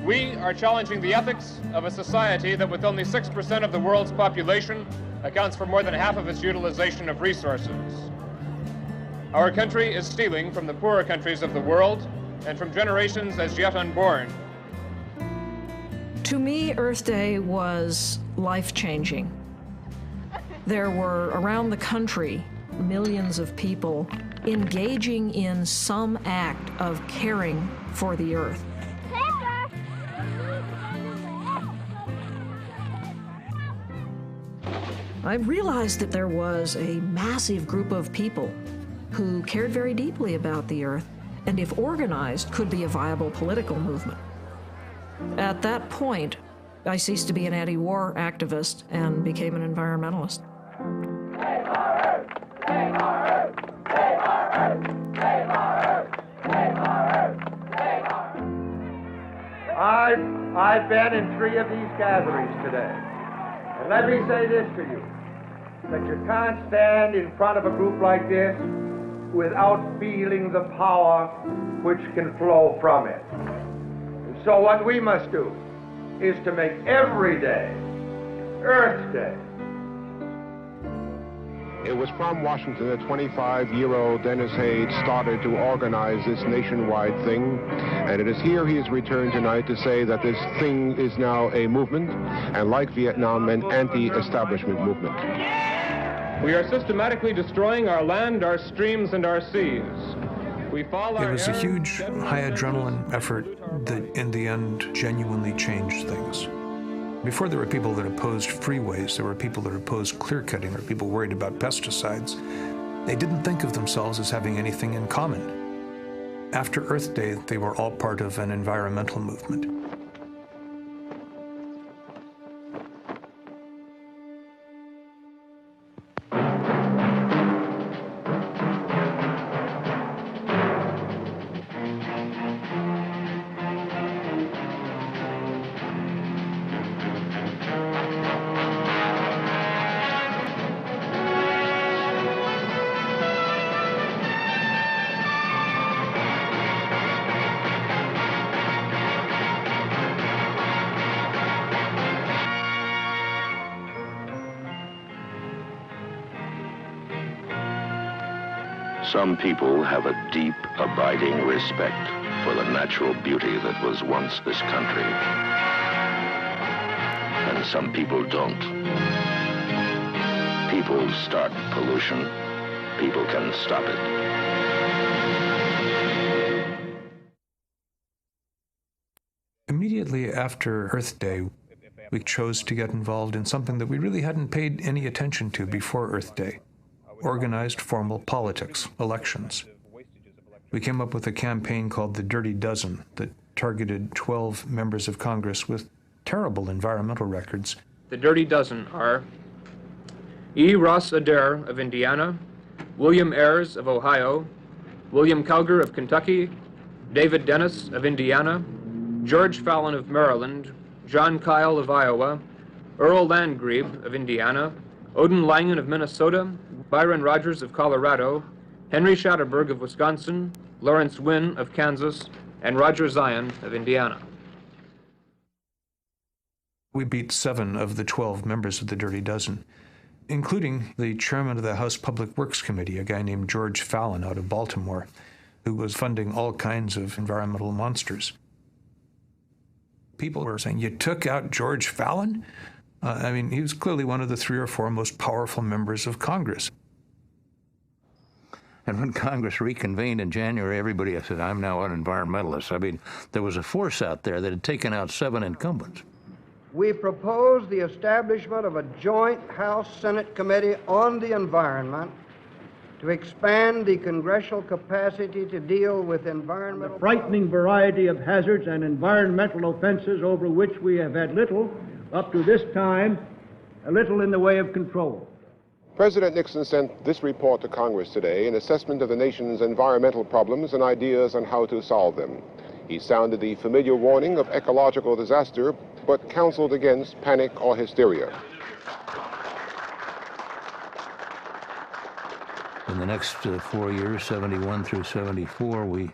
We are challenging the ethics of a society that, with only 6% of the world's population, accounts for more than half of its utilization of resources. Our country is stealing from the poorer countries of the world and from generations as yet unborn. To me, Earth Day was life-changing. there were around the country millions of people engaging in some act of caring for the earth. I realized that there was a massive group of people who cared very deeply about the earth, and if organized, could be a viable political movement. At that point, I ceased to be an anti-war activist and became an environmentalist. Save our earth! Save our earth! Save our earth! Save our earth! Save our earth! Save our earth! I've been in 3 of these gatherings today. And let me say this to you, that you can't stand in front of a group like this without feeling the power which can flow from it. And so what we must do is to make every day Earth Day. It was from Washington that 25-year-old Dennis Hayes started to organize this nationwide thing, and it is here he has returned tonight to say that this thing is now a movement, and like Vietnam, an anti-establishment movement. We are systematically destroying our land, our streams, and our seas. We fall our It was a huge, high adrenaline effort that, in the end, genuinely changed things. Before, there were people that opposed freeways, there were people that opposed clear-cutting, or people worried about pesticides. They didn't think of themselves as having anything in common. After Earth Day, they were all part of an environmental movement. Some people have a deep, abiding respect for the natural beauty that was once this country. And some people don't. People start pollution. People can stop it. Immediately after Earth Day, we chose to get involved in something that we really hadn't paid any attention to before Earth Day: organized formal politics, elections. We came up with a campaign called the Dirty Dozen that targeted 12 members of Congress with terrible environmental records. The Dirty Dozen are E. Ross Adair of Indiana, William Ayers of Ohio, William Calgar of Kentucky, David Dennis of Indiana, George Fallon of Maryland, John Kyle of Iowa, Earl Landgrebe of Indiana, Odin Langen of Minnesota, Byron Rogers of Colorado, Henry Schatterberg of Wisconsin, Lawrence Wynn of Kansas, and Roger Zion of Indiana. We beat 7 of the 12 members of the Dirty Dozen, including the chairman of the House Public Works Committee, a guy named George Fallon out of Baltimore, who was funding all kinds of environmental monsters. People were saying, "You took out George Fallon?" I mean, he was clearly one of the 3 or 4 most powerful members of Congress. And when Congress reconvened in January, everybody said, "I'm now an environmentalist." I mean, there was a force out there that had taken out 7 incumbents. We propose the establishment of a joint House-Senate Committee on the Environment to expand the congressional capacity to deal with environmental... The frightening variety of hazards and environmental offenses over which we have had little, up to this time, a little in the way of control. President Nixon sent this report to Congress today, an assessment of the nation's environmental problems and ideas on how to solve them. He sounded the familiar warning of ecological disaster, but counseled against panic or hysteria. In the next 4 years, 71 through 74, we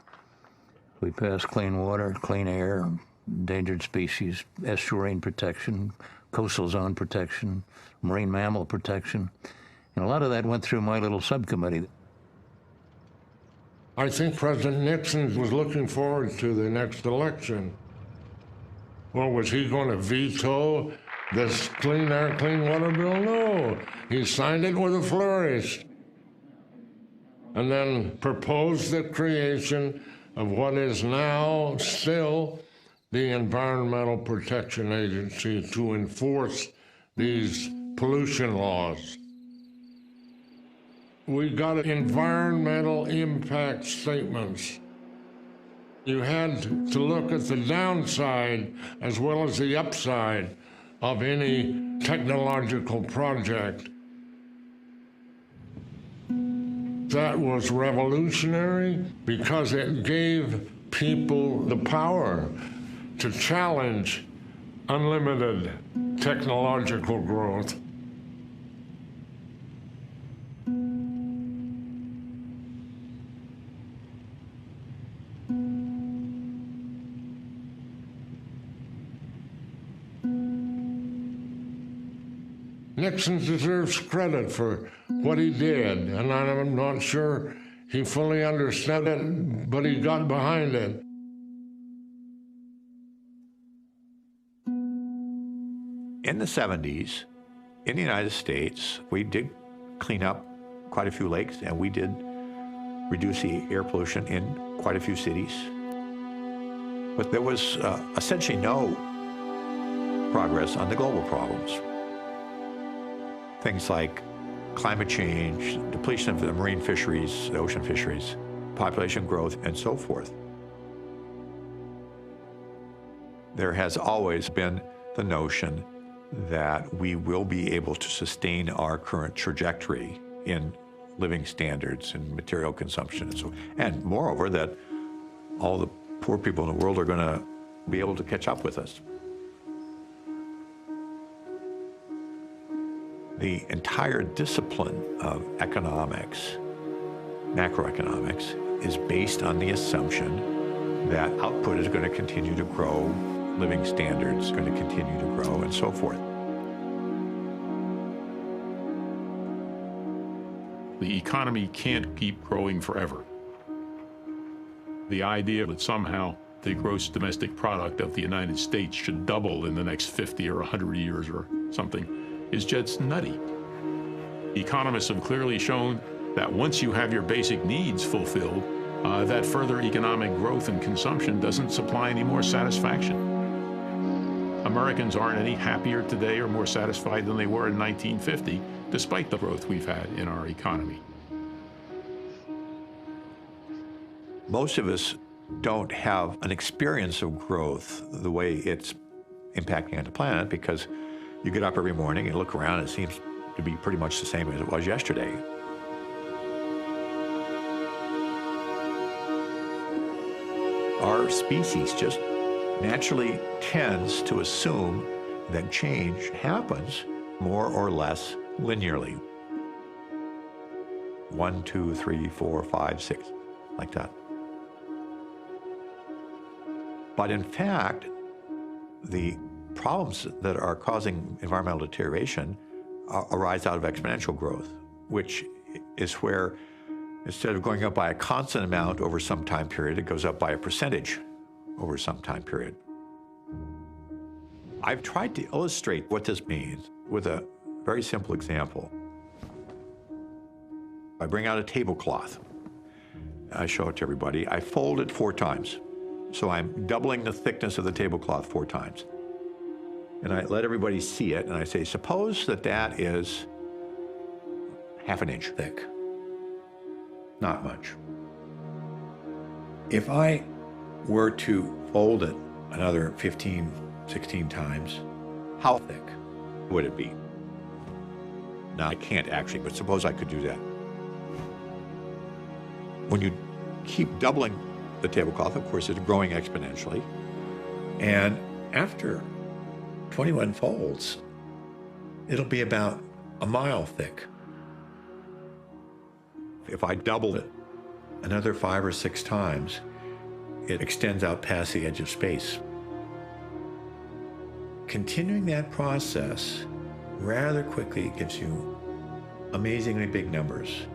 passed clean water, clean air, endangered species, estuarine protection, coastal zone protection, marine mammal protection. And a lot of that went through my little subcommittee. I think President Nixon was looking forward to the next election. Well, was he going to veto this Clean Air, Clean Water bill? No. He signed it with a flourish. And then proposed the creation of what is now still the Environmental Protection Agency to enforce these pollution laws. We got environmental impact statements. You had to look at the downside as well as the upside of any technological project. That was revolutionary because it gave people the power to challenge unlimited technological growth. Nixon deserves credit for what he did, and I'm not sure he fully understood it, but he got behind it. In the 70s, in the United States, we did clean up quite a few lakes, and we did reduce the air pollution in quite a few cities. But there was essentially no progress on the global problems. Things like climate change, depletion of the marine fisheries, the ocean fisheries, population growth, and so forth. There has always been the notion that we will be able to sustain our current trajectory in living standards and material consumption and so on. And moreover, that all the poor people in the world are going to be able to catch up with us. The entire discipline of economics, macroeconomics, is based on the assumption that output is going to continue to grow, living standards are going to continue to grow, and so forth. The economy can't keep growing forever. The idea that somehow the gross domestic product of the United States should double in the next 50 or 100 years or something is just nutty. Economists have clearly shown that once you have your basic needs fulfilled, that further economic growth and consumption doesn't supply any more satisfaction. Americans aren't any happier today or more satisfied than they were in 1950, despite the growth we've had in our economy. Most of us don't have an experience of growth the way it's impacting on the planet, because you get up every morning and look around, and it seems to be pretty much the same as it was yesterday. Our species just naturally tends to assume that change happens more or less linearly. 1, 2, 3, 4, 5, 6, like that. But in fact, the problems that are causing environmental deterioration arise out of exponential growth, which is where instead of going up by a constant amount over some time period, it goes up by a percentage over some time period. I've tried to illustrate what this means with a very simple example. I bring out a tablecloth. I show it to everybody. I fold it 4 times. So I'm doubling the thickness of the tablecloth 4 times. And I let everybody see it, and I say, suppose that that is ½ an inch thick. Not much. If I were to fold it another 15, 16 times, how thick would it be? Now, I can't actually, but suppose I could do that. When you keep doubling the tablecloth, of course, it's growing exponentially. And after 21 folds, it'll be about a mile thick. If I double it another 5 or 6 times, it extends out past the edge of space. Continuing that process rather quickly gives you amazingly big numbers.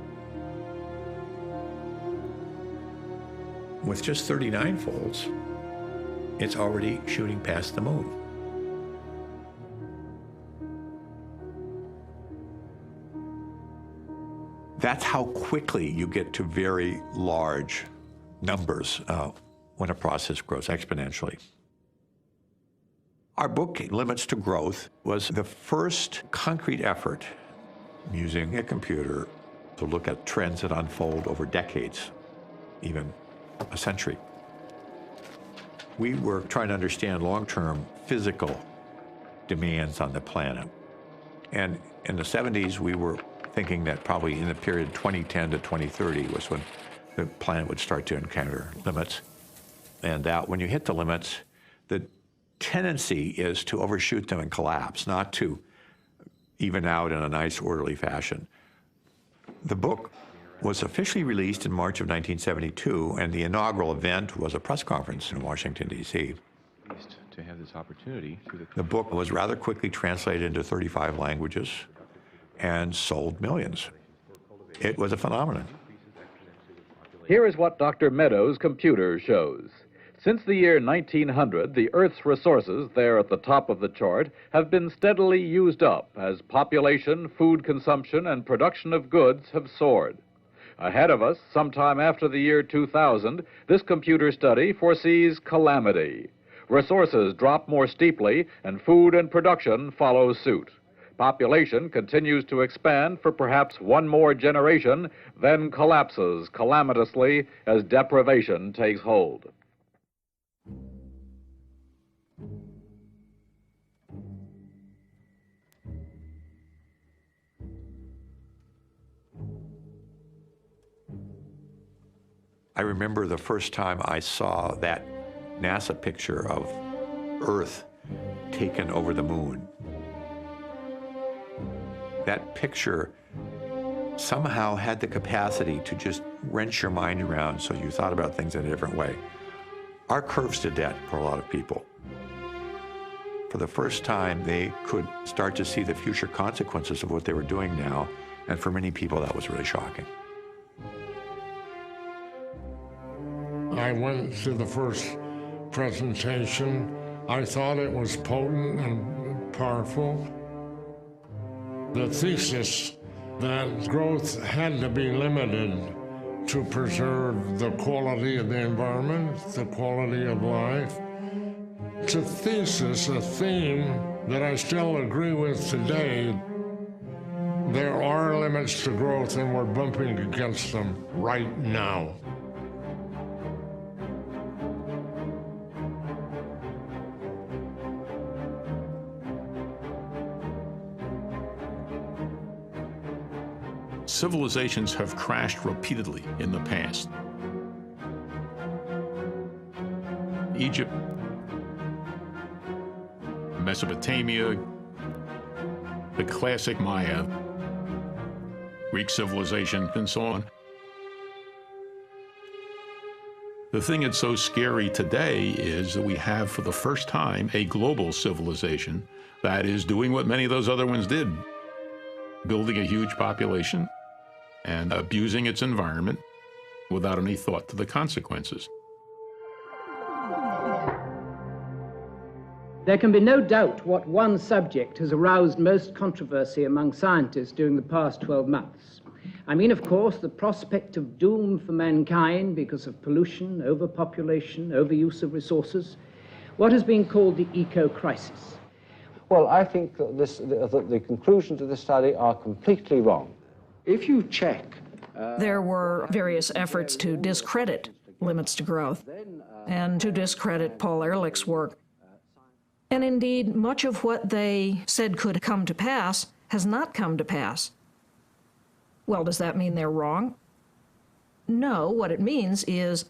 With just 39 folds, it's already shooting past the moon. That's how quickly you get to very large numbers when a process grows exponentially. Our book, Limits to Growth, was the first concrete effort using a computer to look at trends that unfold over decades, even a century. We were trying to understand long-term physical demands on the planet. And in the 70s, we were thinking that probably in the period 2010 to 2030 was when the planet would start to encounter limits. And that when you hit the limits, the tendency is to overshoot them and collapse, not to even out in a nice, orderly fashion. The book was officially released in March of 1972, and the inaugural event was a press conference in Washington, D.C. To have this opportunity. The book was rather quickly translated into 35 languages and sold millions. It was a phenomenon. Here is what Dr. Meadows' computer shows. Since the year 1900, the Earth's resources, there at the top of the chart, have been steadily used up as population, food consumption, and production of goods have soared. Ahead of us, sometime after the year 2000, this computer study foresees calamity. Resources drop more steeply, and food and production follow suit. Population continues to expand for perhaps one more generation, then collapses calamitously as deprivation takes hold. I remember the first time I saw that NASA picture of Earth taken over the moon. That picture somehow had the capacity to just wrench your mind around so you thought about things in a different way. Our curves did that for a lot of people. For the first time, they could start to see the future consequences of what they were doing now, and for many people, that was really shocking. I went to the first presentation. I thought it was potent and powerful. The thesis that growth had to be limited to preserve the quality of the environment, the quality of life. It's a thesis, a theme that I still agree with today. There are limits to growth, and we're bumping against them right now. Civilizations have crashed repeatedly in the past. Egypt, Mesopotamia, the classic Maya, Greek civilization, and so on. The thing that's so scary today is that we have, for the first time, a global civilization that is doing what many of those other ones did, building a huge population and abusing its environment without any thought to the consequences. There can be no doubt what one subject has aroused most controversy among scientists during the past 12 months. I mean, of course, the prospect of doom for mankind because of pollution, overpopulation, overuse of resources, what has been called the eco-crisis. Well, I think that the conclusions of this study are completely wrong. If you check... There were various efforts to discredit limits to growth and to discredit Paul Ehrlich's work. And indeed, much of what they said could come to pass has not come to pass. Well, does that mean they're wrong? No, what it means is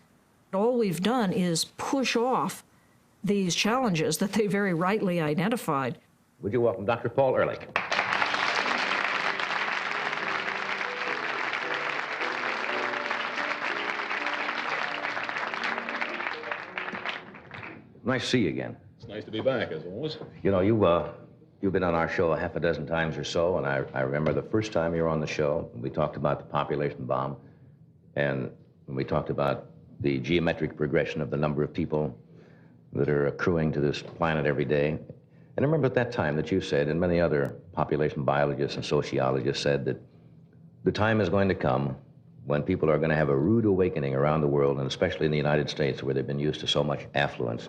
all we've done is push off these challenges that they very rightly identified. Would you welcome Dr. Paul Ehrlich? Nice to see you again. It's nice to be back, as always. You know, you've been on our show a half a dozen times or so, and I remember the first time you were on the show, we talked about the population bomb, and we talked about the geometric progression of the number of people that are accruing to this planet every day. And I remember at that time that you said, and many other population biologists and sociologists said, that The time is going to come when people are going to have a rude awakening around the world, and especially in the United States, where they've been used to so much affluence,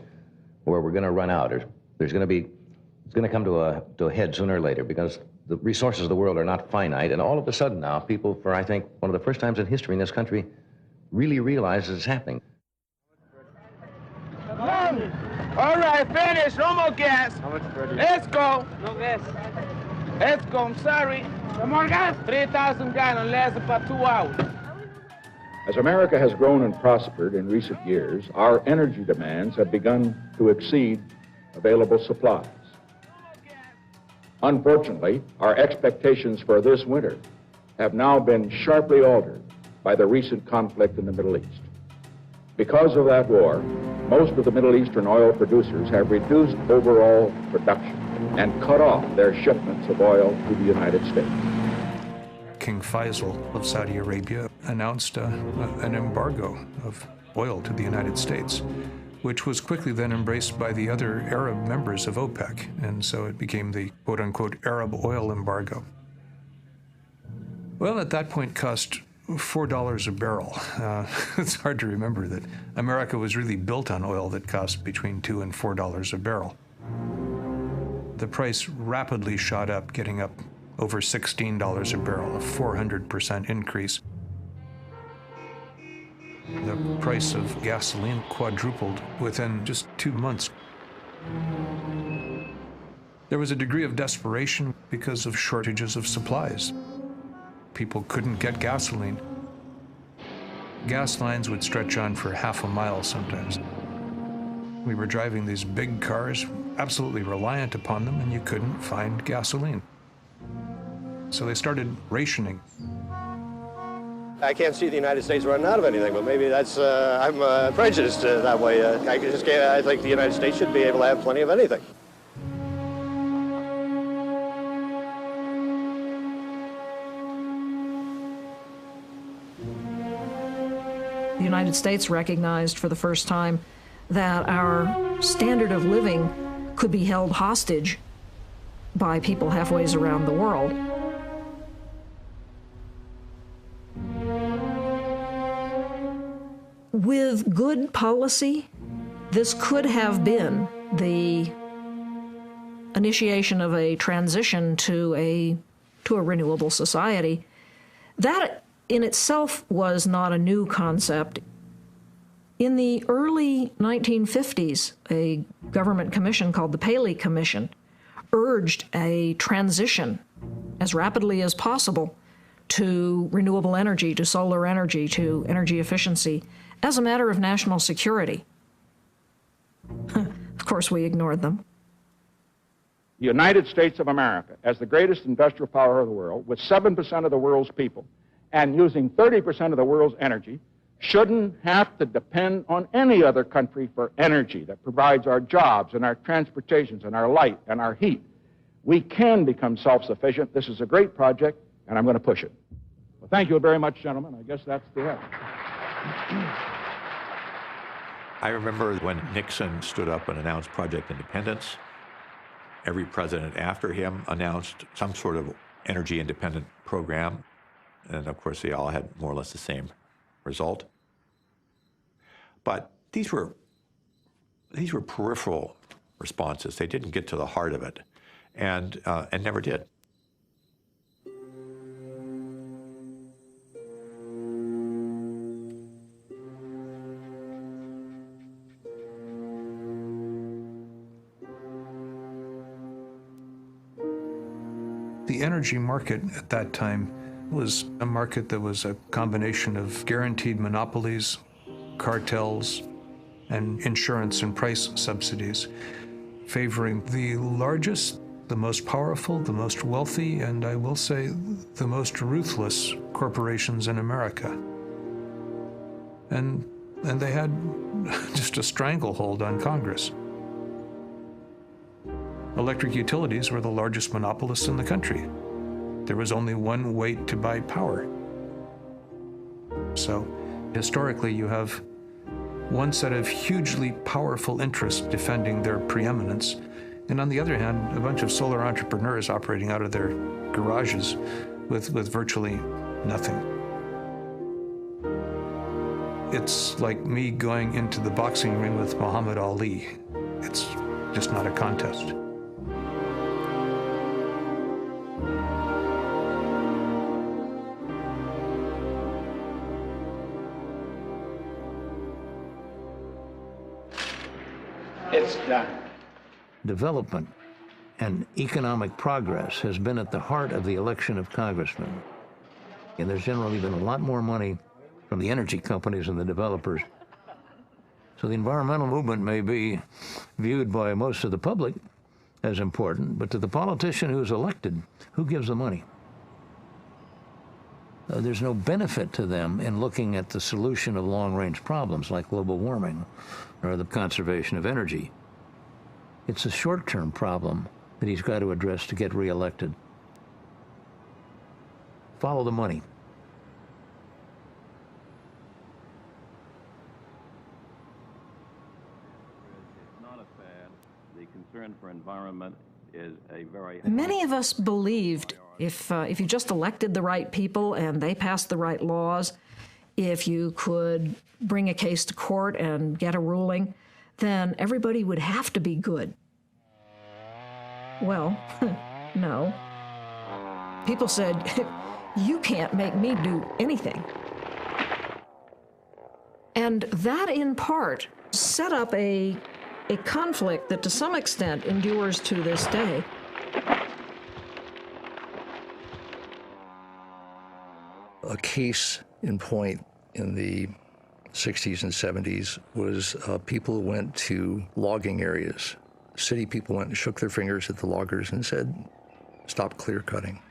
where we're going to run out. It's going to come to a head sooner or later, because the resources of the world are not finite, and all of a sudden now, people, for I think one of the first times in history in this country, really realize it's happening. All right, finish. No more gas. How much credit? Let's go. No gas. Let's go. I'm sorry. Come on, gas. 3,000 gallons lasts about 2 hours. As America has grown and prospered in recent years, our energy demands have begun to exceed available supplies. Unfortunately, our expectations for this winter have now been sharply altered by the recent conflict in the Middle East. Because of that war, most of the Middle Eastern oil producers have reduced overall production and cut off their shipments of oil to the United States. King Faisal of Saudi Arabia announced an embargo of oil to the United States, which was quickly then embraced by the other Arab members of OPEC, and so it became the quote-unquote Arab oil embargo. Well, at that point cost $4 a barrel. It's hard to remember that America was really built on oil that cost between $2 and $4 a barrel. The price rapidly shot up, getting up over $16 a barrel, a 400% increase. The price of gasoline quadrupled within just 2 months. There was a degree of desperation because of shortages of supplies. People couldn't get gasoline. Gas lines would stretch on for half a mile sometimes. We were driving these big cars, absolutely reliant upon them, and you couldn't find gasoline. So they started rationing. I can't see the United States running out of anything, but maybe that's, I'm prejudiced that way. I think the United States should be able to have plenty of anything. The United States recognized for the first time that our standard of living could be held hostage by people halfway around the world. With good policy, this could have been the initiation of a transition to a renewable society. That in itself was not a new concept. In the early 1950s, a government commission called the Paley Commission urged a transition as rapidly as possible to renewable energy, to solar energy, to energy efficiency, as a matter of national security. Of course, we ignored them. The United States of America, as the greatest industrial power of the world, with 7% of the world's people, and using 30% of the world's energy, shouldn't have to depend on any other country for energy that provides our jobs and our transportations and our light and our heat. We can become self-sufficient. This is a great project, and I'm going to push it. Well, thank you very much, gentlemen. I guess that's the end. I remember when Nixon stood up and announced Project Independence. Every president after him announced some sort of energy independent program. And of course, they all had more or less the same result. But these were peripheral responses. They didn't get to the heart of it, and never did. The energy market at that time was a market that was a combination of guaranteed monopolies, cartels, and insurance and price subsidies, favoring the largest, the most powerful, the most wealthy, and I will say the most ruthless corporations in America. And they had just a stranglehold on Congress. Electric utilities were the largest monopolists in the country. There was only one way to buy power. So, historically, you have one set of hugely powerful interests defending their preeminence, and on the other hand, a bunch of solar entrepreneurs operating out of their garages with virtually nothing. It's like me going into the boxing ring with Muhammad Ali. It's just not a contest. It's done. Development and economic progress has been at the heart of the election of congressmen. And there's generally been a lot more money from the energy companies and the developers. So the environmental movement may be viewed by most of the public as important, but to the politician who's elected, who gives the money? There's no benefit to them in looking at the solution of long-range problems like global warming or the conservation of energy. It's a short-term problem that he's got to address to get reelected. Follow the money. It's not a fad. The concern for environment is a very... Many of us believed if you just elected the right people and they passed the right laws, if you could bring a case to court and get a ruling, then everybody would have to be good. Well, no. People said, you can't make me do anything. And that, in part, set up a conflict that to some extent endures to this day. A case in point in the 60s and 70s was people who went to logging areas. City people went and shook their fingers at the loggers and said, stop clear cutting.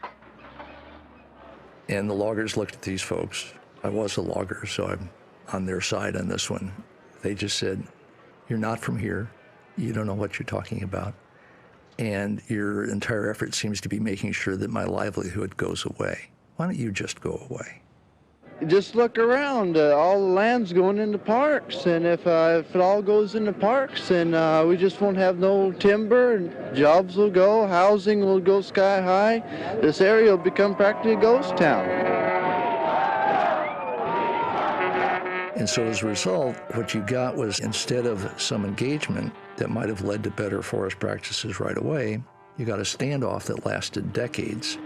And the loggers looked at these folks. I was a logger, so I'm on their side on this one. They just said, you're not from here. You don't know what you're talking about. And your entire effort seems to be making sure that my livelihood goes away. Why don't you just go away? Just look around. All the land's going into parks, and if it all goes into parks, then we just won't have no timber, and jobs will go, housing will go sky high. This area will become practically a ghost town. And so as a result, what you got was, instead of some engagement that might have led to better forest practices right away, you got a standoff that lasted decades.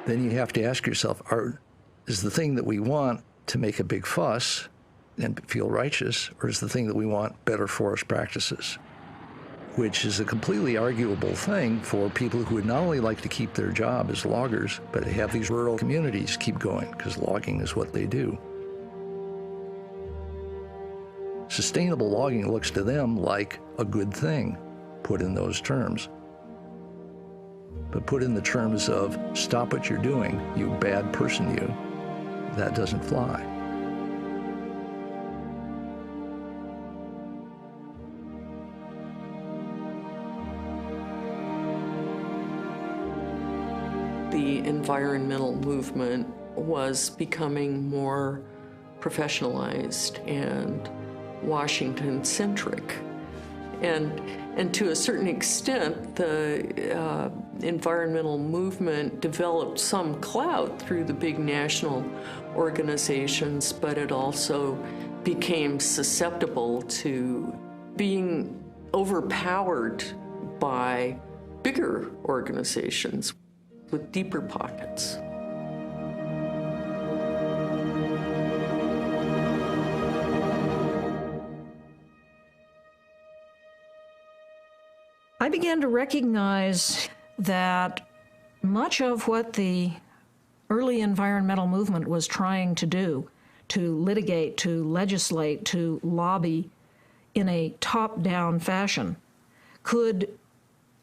Then you have to ask yourself, is the thing that we want to make a big fuss and feel righteous, or is the thing that we want better forest practices? Which is a completely arguable thing for people who would not only like to keep their job as loggers, but to have these rural communities keep going, because logging is what they do. Sustainable logging looks to them like a good thing, put in those terms. But put in the terms of, stop what you're doing, you bad person you, that doesn't fly. The environmental movement was becoming more professionalized and Washington-centric. And to a certain extent, the environmental movement developed some clout through the big national organizations, but it also became susceptible to being overpowered by bigger organizations with deeper pockets. I began to recognize that much of what the early environmental movement was trying to do, to litigate, to legislate, to lobby in a top-down fashion, could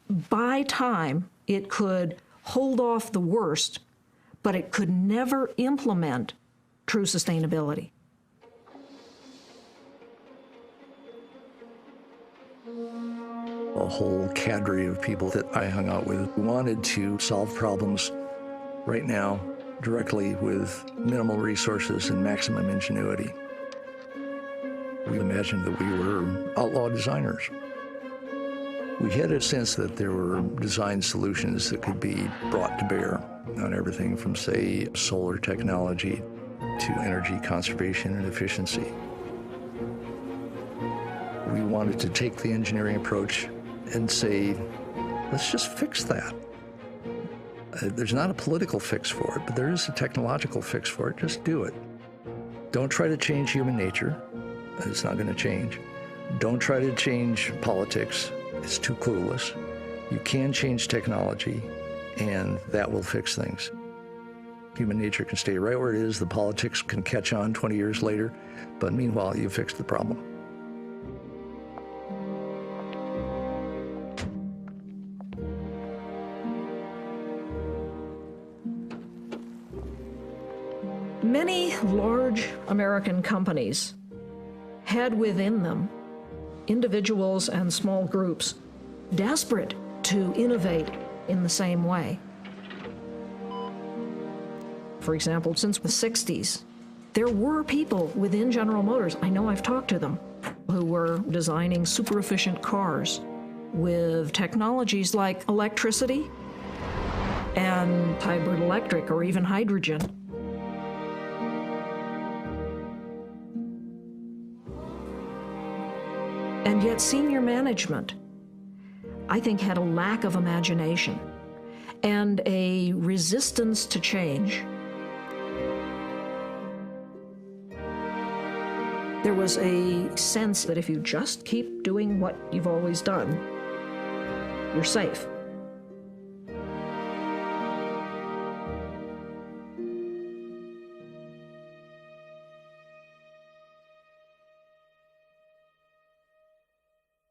buy time, it could hold off the worst, but it could never implement true sustainability. A whole cadre of people that I hung out with wanted to solve problems right now directly with minimal resources and maximum ingenuity. We imagined that we were outlaw designers. We had a sense that there were design solutions that could be brought to bear on everything from, say, solar technology to energy conservation and efficiency. We wanted to take the engineering approach and say, let's just fix that. There's not a political fix for it, but there is a technological fix for it. Just do it. Don't try to change human nature. It's not going to change. Don't try to change politics. It's too clueless. You can change technology, and that will fix things. Human nature can stay right where it is. The politics can catch on 20 years later, but meanwhile, you fixed the problem. Many large American companies had within them individuals and small groups desperate to innovate in the same way. For example, since the 60s, there were people within General Motors, I know I've talked to them, who were designing super efficient cars with technologies like electricity and hybrid electric or even hydrogen. And yet senior management, I think, had a lack of imagination and a resistance to change. There was a sense that if you just keep doing what you've always done, you're safe.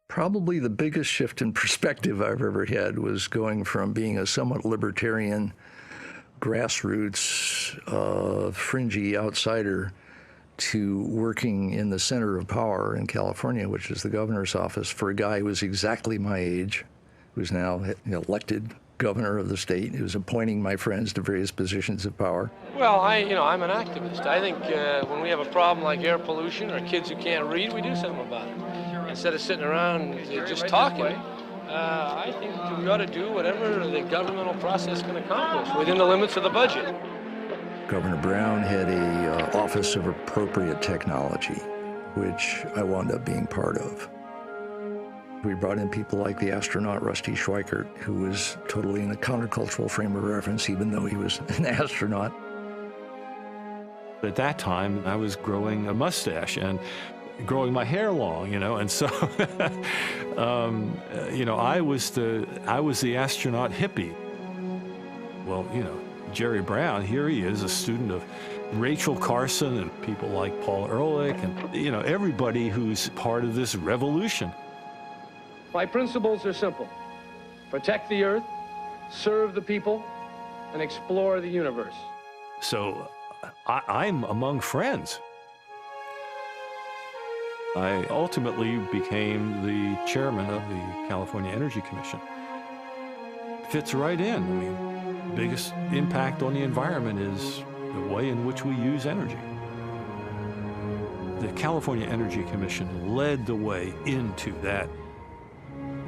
Probably the biggest shift in perspective I've ever had was going from being a somewhat libertarian, grassroots, fringy outsider to working in the center of power in California, which is the governor's office, for a guy who was exactly my age, who's now elected governor of the state, who's appointing my friends to various positions of power. Well, I'm an activist. I think when we have a problem like air pollution or kids who can't read, we do something about it. Instead of sitting around just talking, I think we've got to do whatever the governmental process can accomplish within the limits of the budget. Governor Brown had a Office of Appropriate Technology, which I wound up being part of. We brought in people like the astronaut Rusty Schweikert, who was totally in a countercultural frame of reference, even though he was an astronaut. At that time, I was growing a mustache and growing my hair long, and so, I was the astronaut hippie. Well, Jerry Brown, here he is, a student of Rachel Carson and people like Paul Ehrlich and, everybody who's part of this revolution. My principles are simple. Protect the earth, serve the people, and explore the universe. So I'm among friends. I ultimately became the chairman of the California Energy Commission. Fits right in. I mean, the biggest impact on the environment is the way in which we use energy. The California Energy Commission led the way into that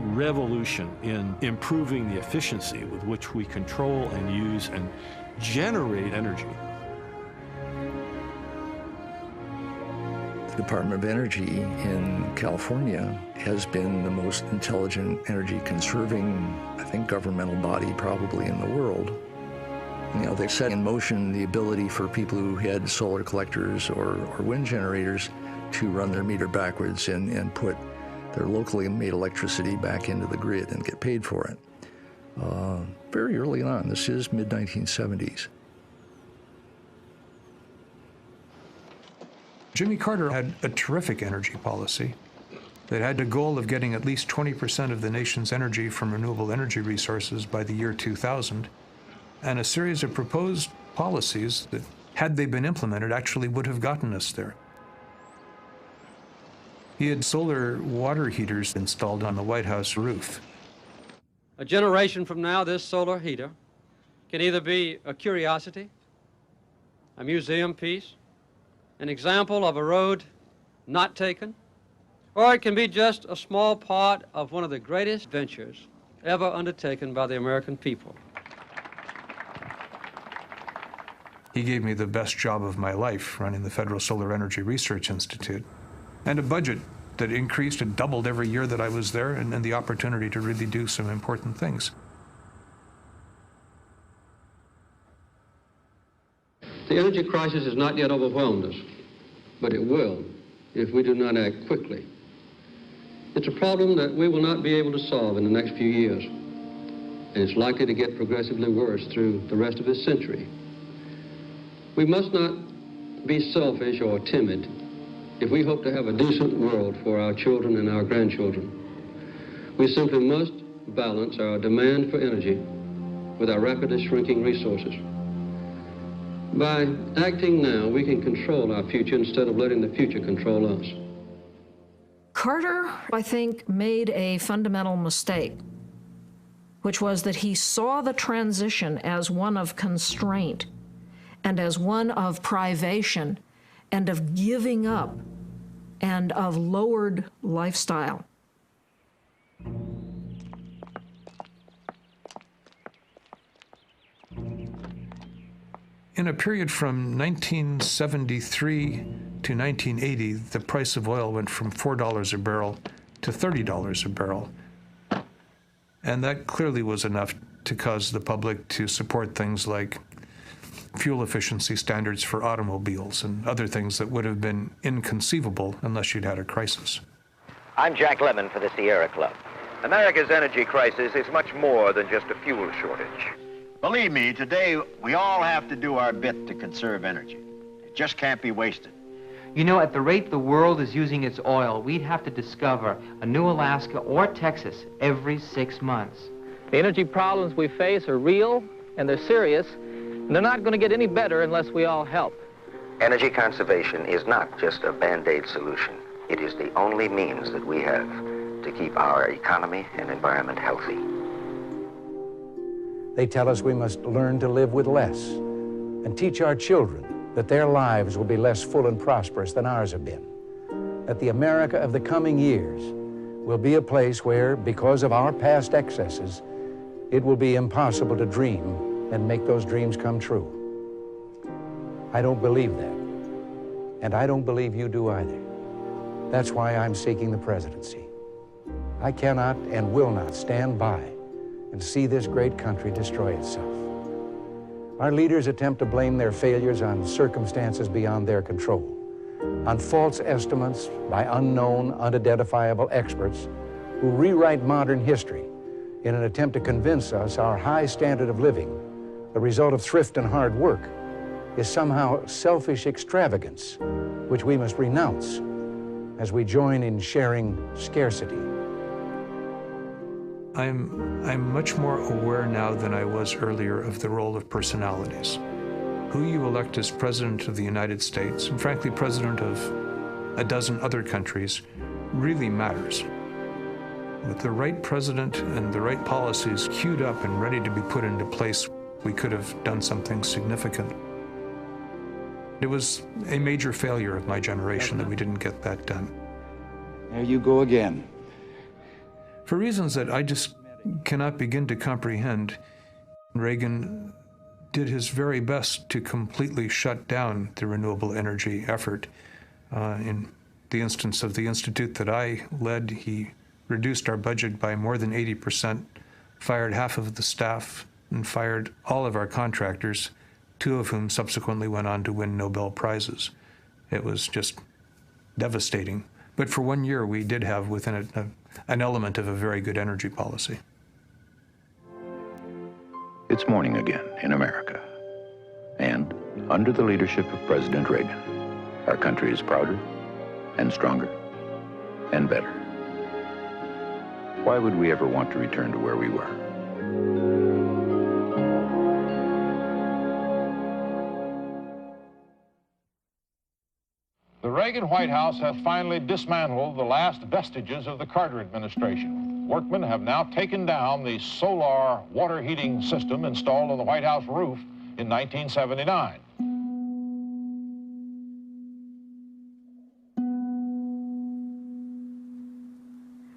revolution in improving the efficiency with which we control and use and generate energy. The Department of Energy in California has been the most intelligent, energy-conserving, I think, governmental body probably in the world. They set in motion the ability for people who had solar collectors or wind generators to run their meter backwards and put their locally made electricity back into the grid and get paid for it. Very early on, this is mid-1970s. Jimmy Carter had a terrific energy policy that had the goal of getting at least 20% of the nation's energy from renewable energy resources by the year 2000, and a series of proposed policies that, had they been implemented, actually would have gotten us there. He had solar water heaters installed on the White House roof. A generation from now, this solar heater can either be a curiosity, a museum piece, an example of a road not taken, or it can be just a small part of one of the greatest ventures ever undertaken by the American people. He gave me the best job of my life running the Federal Solar Energy Research Institute, and a budget that increased and doubled every year that I was there, and the opportunity to really do some important things. The energy crisis has not yet overwhelmed us, but it will if we do not act quickly. It's a problem that we will not be able to solve in the next few years, and it's likely to get progressively worse through the rest of this century. We must not be selfish or timid if we hope to have a decent world for our children and our grandchildren. We simply must balance our demand for energy with our rapidly shrinking resources. By acting now, we can control our future instead of letting the future control us. Carter, I think, made a fundamental mistake, which was that he saw the transition as one of constraint and as one of privation and of giving up and of lowered lifestyle. In a period from 1973 to 1980, the price of oil went from $4 a barrel to $30 a barrel. And that clearly was enough to cause the public to support things like fuel efficiency standards for automobiles and other things that would have been inconceivable unless you'd had a crisis. I'm Jack Lemmon for the Sierra Club. America's energy crisis is much more than just a fuel shortage. Believe me, today we all have to do our bit to conserve energy. It just can't be wasted. You know, at the rate the world is using its oil, we'd have to discover a new Alaska or Texas every 6 months. The energy problems we face are real and they're serious, and they're not going to get any better unless we all help. Energy conservation is not just a Band-Aid solution. It is the only means that we have to keep our economy and environment healthy. They tell us we must learn to live with less and teach our children that their lives will be less full and prosperous than ours have been. That the America of the coming years will be a place where, because of our past excesses, it will be impossible to dream and make those dreams come true. I don't believe that, and I don't believe you do either. That's why I'm seeking the presidency. I cannot and will not stand by and see this great country destroy itself. Our leaders attempt to blame their failures on circumstances beyond their control, on false estimates by unknown, unidentifiable experts who rewrite modern history in an attempt to convince us our high standard of living, the result of thrift and hard work, is somehow selfish extravagance, which we must renounce as we join in sharing scarcity. I'm much more aware now than I was earlier of the role of personalities. Who you elect as President of the United States, and frankly, President of a dozen other countries, really matters. With the right president and the right policies queued up and ready to be put into place, we could have done something significant. It was a major failure of my generation that we didn't get that done. There you go again. For reasons that I just cannot begin to comprehend, Reagan did his very best to completely shut down the renewable energy effort. In the instance of the institute that I led, he reduced our budget by more than 80%, fired half of the staff, and fired all of our contractors, 2 of whom subsequently went on to win Nobel Prizes. It was just devastating. But for 1 year, we did have within it an element of a very good energy policy. It's morning again in America. And under the leadership of President Reagan, our country is prouder and stronger and better. Why would we ever want to return to where we were? The Reagan White House has finally dismantled the last vestiges of the Carter administration. Workmen have now taken down the solar water heating system installed on the White House roof in 1979.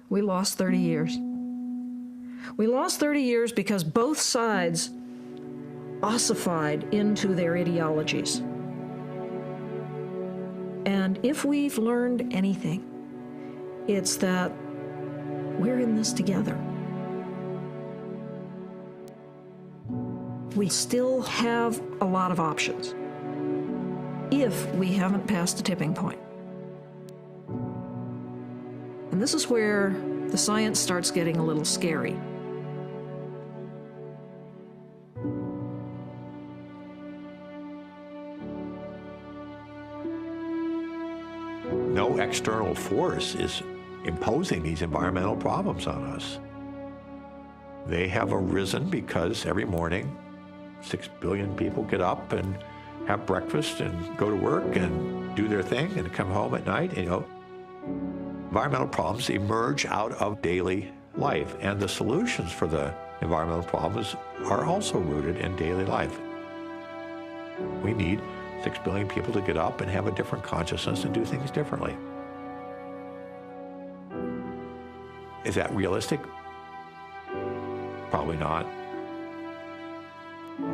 We lost 30 years. We lost 30 years because both sides ossified into their ideologies. And if we've learned anything, it's that we're in this together. We still have a lot of options if we haven't passed a tipping point. And this is where the science starts getting a little scary. No external force is imposing these environmental problems on us. They have arisen because every morning 6 billion people get up and have breakfast and go to work and do their thing and come home at night. You know, environmental problems emerge out of daily life, and the solutions for the environmental problems are also rooted in daily life. We need 6 billion people to get up and have a different consciousness and do things differently. Is that realistic? Probably not.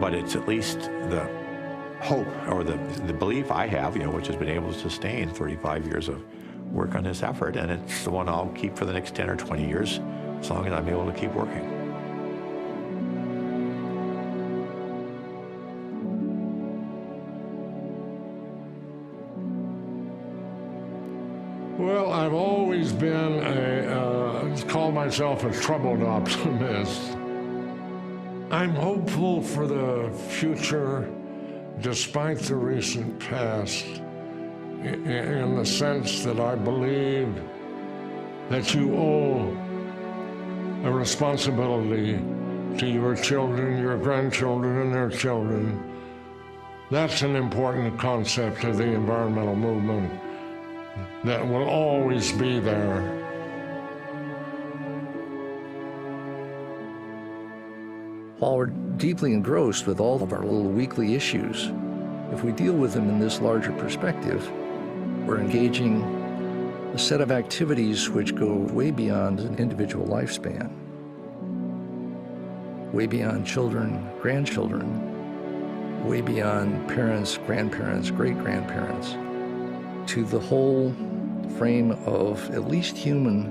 But it's at least the hope or the belief I have, which has been able to sustain 35 years of work on this effort, and it's the one I'll keep for the next 10 or 20 years, as long as I'm able to keep working. Well, I've always been call myself a troubled optimist. I'm hopeful for the future, despite the recent past, in the sense that I believe that you owe a responsibility to your children, your grandchildren, and their children. That's an important concept of the environmental movement that will always be there. While we're deeply engrossed with all of our little weekly issues, if we deal with them in this larger perspective, we're engaging a set of activities which go way beyond an individual lifespan, way beyond children, grandchildren, way beyond parents, grandparents, great-grandparents, to the whole frame of at least human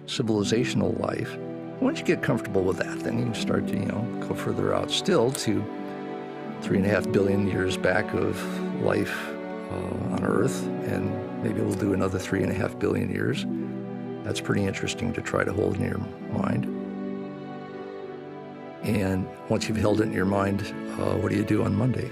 civilizational life. Once you get comfortable with that, then you can start to, go further out still to 3.5 billion years back of life on Earth, and maybe we'll do another 3.5 billion years. That's pretty interesting to try to hold in your mind. And once you've held it in your mind, what do you do on Monday?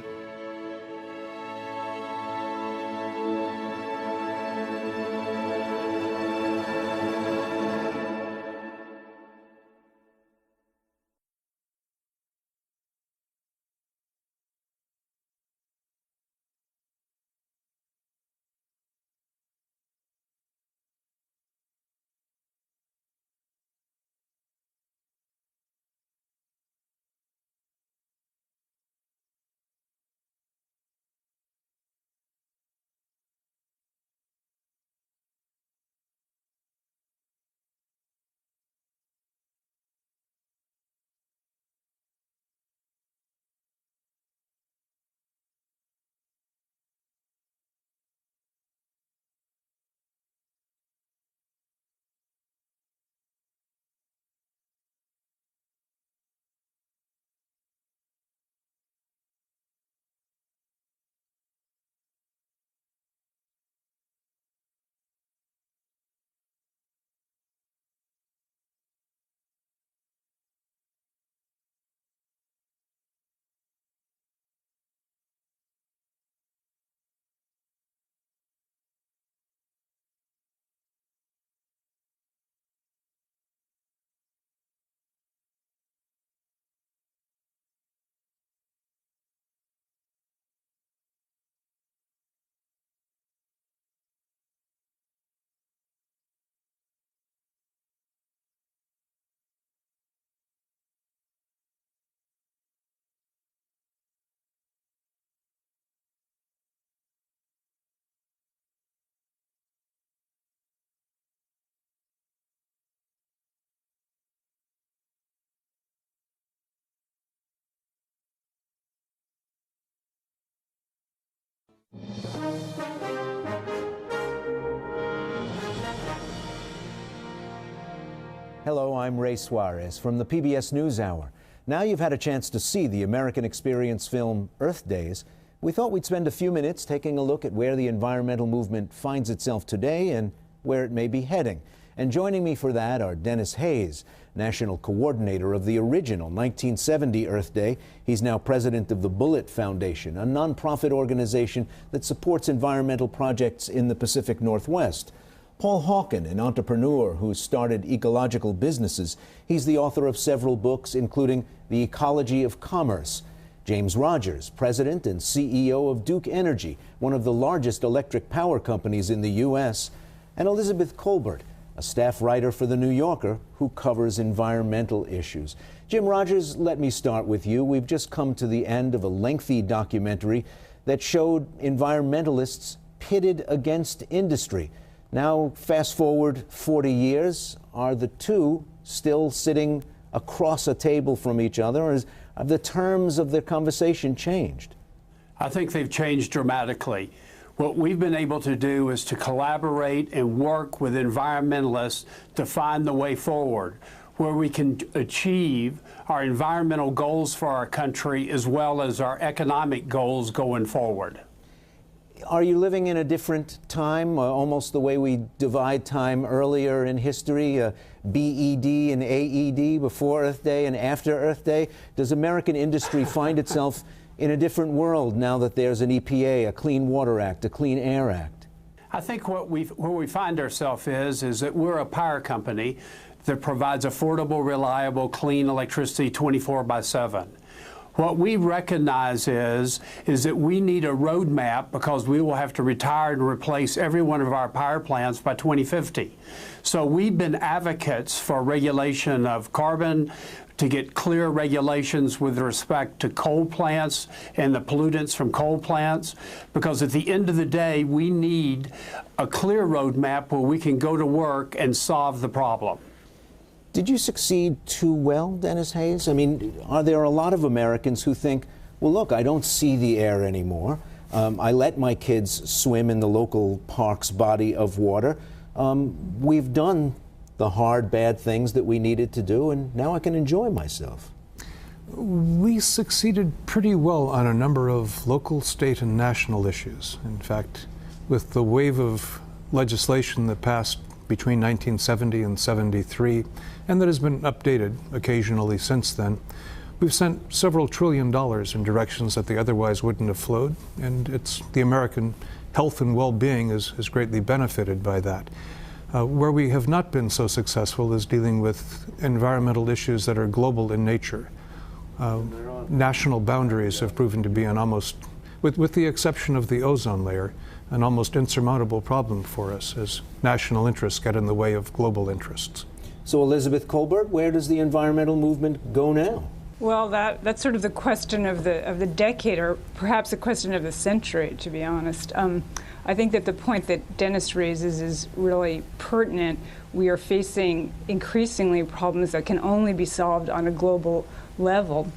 Hello, I'm Ray Suarez from the PBS NewsHour. Now you've had a chance to see the American Experience film Earth Days. We thought we'd spend a few minutes taking a look at where the environmental movement finds itself today and where it may be heading. And joining me for that are Dennis Hayes, National Coordinator of the original 1970 Earth Day. He's now president of the Bullet Foundation, a nonprofit organization that supports environmental projects in the Pacific Northwest. Paul Hawken, an entrepreneur who started ecological businesses. He's the author of several books, including The Ecology of Commerce. James Rogers, president and CEO of Duke Energy, one of the largest electric power companies in the U.S. And Elizabeth Kolbert, a staff writer for The New Yorker who covers environmental issues. Jim Rogers, let me start with you. We've just come to the end of a lengthy documentary that showed environmentalists pitted against industry. Now, fast forward 40 years, are the two still sitting across a table from each other, or have the terms of the conversation changed? I think they've changed dramatically. What we've been able to do is to collaborate and work with environmentalists to find the way forward, where we can achieve our environmental goals for our country as well as our economic goals going forward. Are you living in a different time, almost the way we divide time earlier in history, BED and AED, before Earth Day and after Earth Day? Does American industry find itself in a different world now that there's an EPA, a Clean Water Act, a Clean Air Act? I think where we find ourselves is that we're a power company that provides affordable, reliable, clean electricity 24/7. What we recognize is that we need a roadmap because we will have to retire and replace every one of our power plants by 2050. So we've been advocates for regulation of carbon, to get clear regulations with respect to coal plants and the pollutants from coal plants, because at the end of the day, we need a clear roadmap where we can go to work and solve the problem. Did you succeed too well, Dennis Hayes? I mean, are there a lot of Americans who think, well, look, I don't see the air anymore. I let my kids swim in the local park's body of water. We've done the hard, bad things that we needed to do, and now I can enjoy myself. We succeeded pretty well on a number of local, state, and national issues. In fact, with the wave of legislation that passed between 1970 and 73, and that has been updated occasionally since then, we've sent several $1 trillion in directions that they otherwise wouldn't have flowed, and the American health and well-being is greatly benefited by that. Where we have not been so successful is dealing with environmental issues that are global in nature. National boundaries have proven to be an almost, with the exception of the ozone layer, an almost insurmountable problem for us as national interests get in the way of global interests. So, Elizabeth Kolbert, where does the environmental movement go now? Well, that's sort of the question of the decade, or perhaps the question of the century, to be honest. I think that the point that Dennis raises is really pertinent. We are facing increasingly problems that can only be solved on a global level.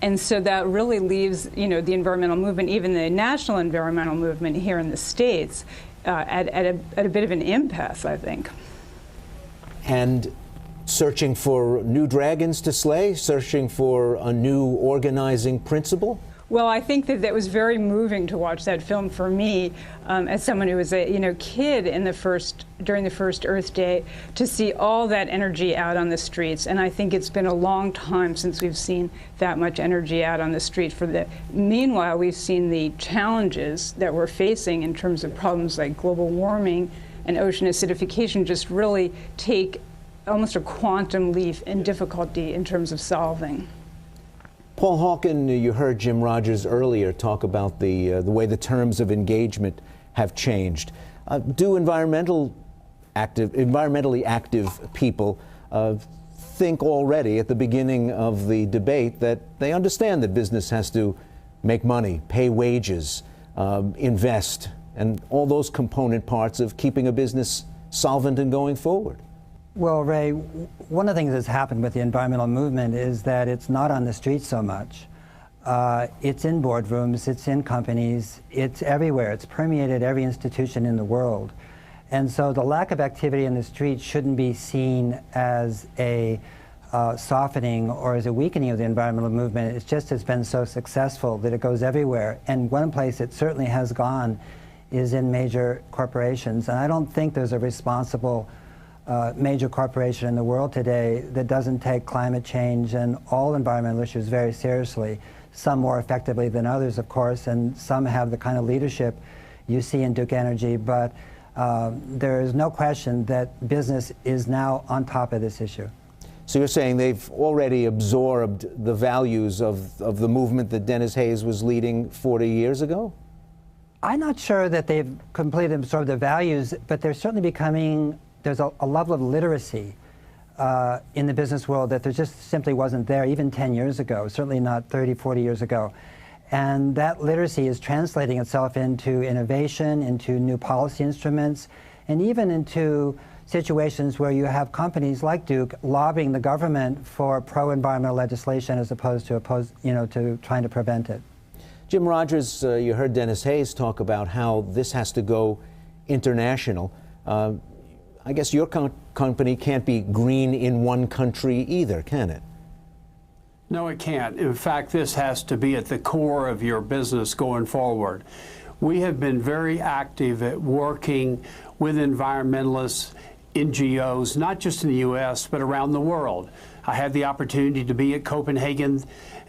And so that really leaves, the environmental movement, even the national environmental movement here in the States, at a bit of an impasse, I think. And searching for new dragons to slay, searching for a new organizing principle? Well, I think that was very moving to watch that film for me, as someone who was a kid during the first Earth Day, to see all that energy out on the streets. And I think it's been a long time since we've seen that much energy out on the street. Meanwhile, we've seen the challenges that we're facing in terms of problems like global warming and ocean acidification just really take almost a quantum leap in difficulty in terms of solving. Paul Hawken, you heard Jim Rogers earlier talk about the way the terms of engagement have changed. Do environmentally active people think already at the beginning of the debate that they understand that business has to make money, pay wages, invest, and all those component parts of keeping a business solvent and going forward? Well, Ray, one of the things that's happened with the environmental movement is that it's not on the streets so much. It's in boardrooms, it's in companies, it's everywhere. It's permeated every institution in the world. And so the lack of activity in the streets shouldn't be seen as a softening or as a weakening of the environmental movement. It's just it's been so successful that it goes everywhere. And one place it certainly has gone is in major corporations. And I don't think there's a responsible major corporation in the world today that doesn't take climate change and all environmental issues very seriously. Some more effectively than others, of course, and some have the kind of leadership you see in Duke Energy. But there is no question that business is now on top of this issue. So you're saying they've already absorbed the values of the movement that Dennis Hayes was leading 40 years ago? I'm not sure that they've completely absorbed the values, but they're certainly becoming, there's a level of literacy in the business world that there just simply wasn't there even 10 years ago, certainly not 30, 40 years ago. And that literacy is translating itself into innovation, into new policy instruments, and even into situations where you have companies like Duke lobbying the government for pro-environmental legislation as opposed to to trying to prevent it. Jim Rogers, you heard Dennis Hayes talk about how this has to go international. I guess your company can't be green in one country either, can it? No, it can't. In fact, this has to be at the core of your business going forward. We have been very active at working with environmentalists, NGOs, not just in the U.S., but around the world. I had the opportunity to be at Copenhagen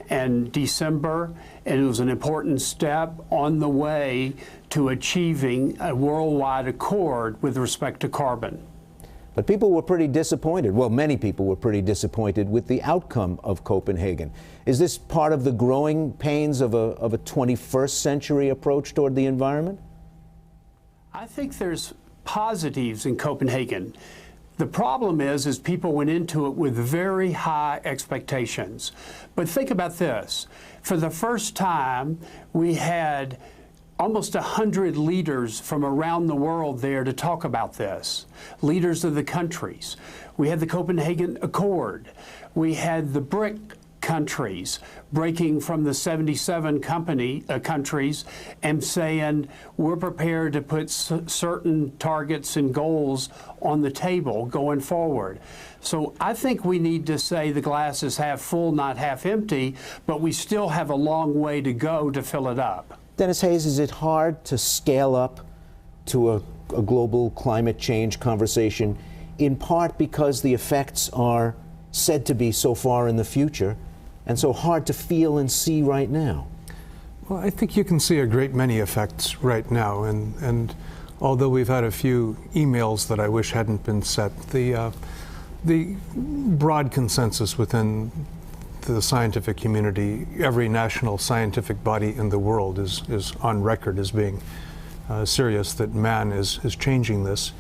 in December, and it was an important step on the way to achieving a worldwide accord with respect to carbon. But people were pretty disappointed. Well, many people were pretty disappointed with the outcome of Copenhagen. Is this part of the growing pains of a 21st century approach toward the environment? I think there's positives in Copenhagen. The problem is people went into it with very high expectations. But think about this. For the first time, we had almost 100 leaders from around the world there to talk about this. Leaders of the countries. We had the Copenhagen Accord. We had the BRIC countries breaking from the 77 countries and saying we're prepared to put certain targets and goals on the table going forward. So I think we need to say the glass is half full, not half empty, but we still have a long way to go to fill it up. Dennis Hayes, is it hard to scale up to a global climate change conversation, in part because the effects are said to be so far in the future and so hard to feel and see right now? Well, I think you can see a great many effects right now, and although we've had a few emails that I wish hadn't been sent, the broad consensus within the scientific community, every national scientific body in the world is on record as being serious that man is changing this.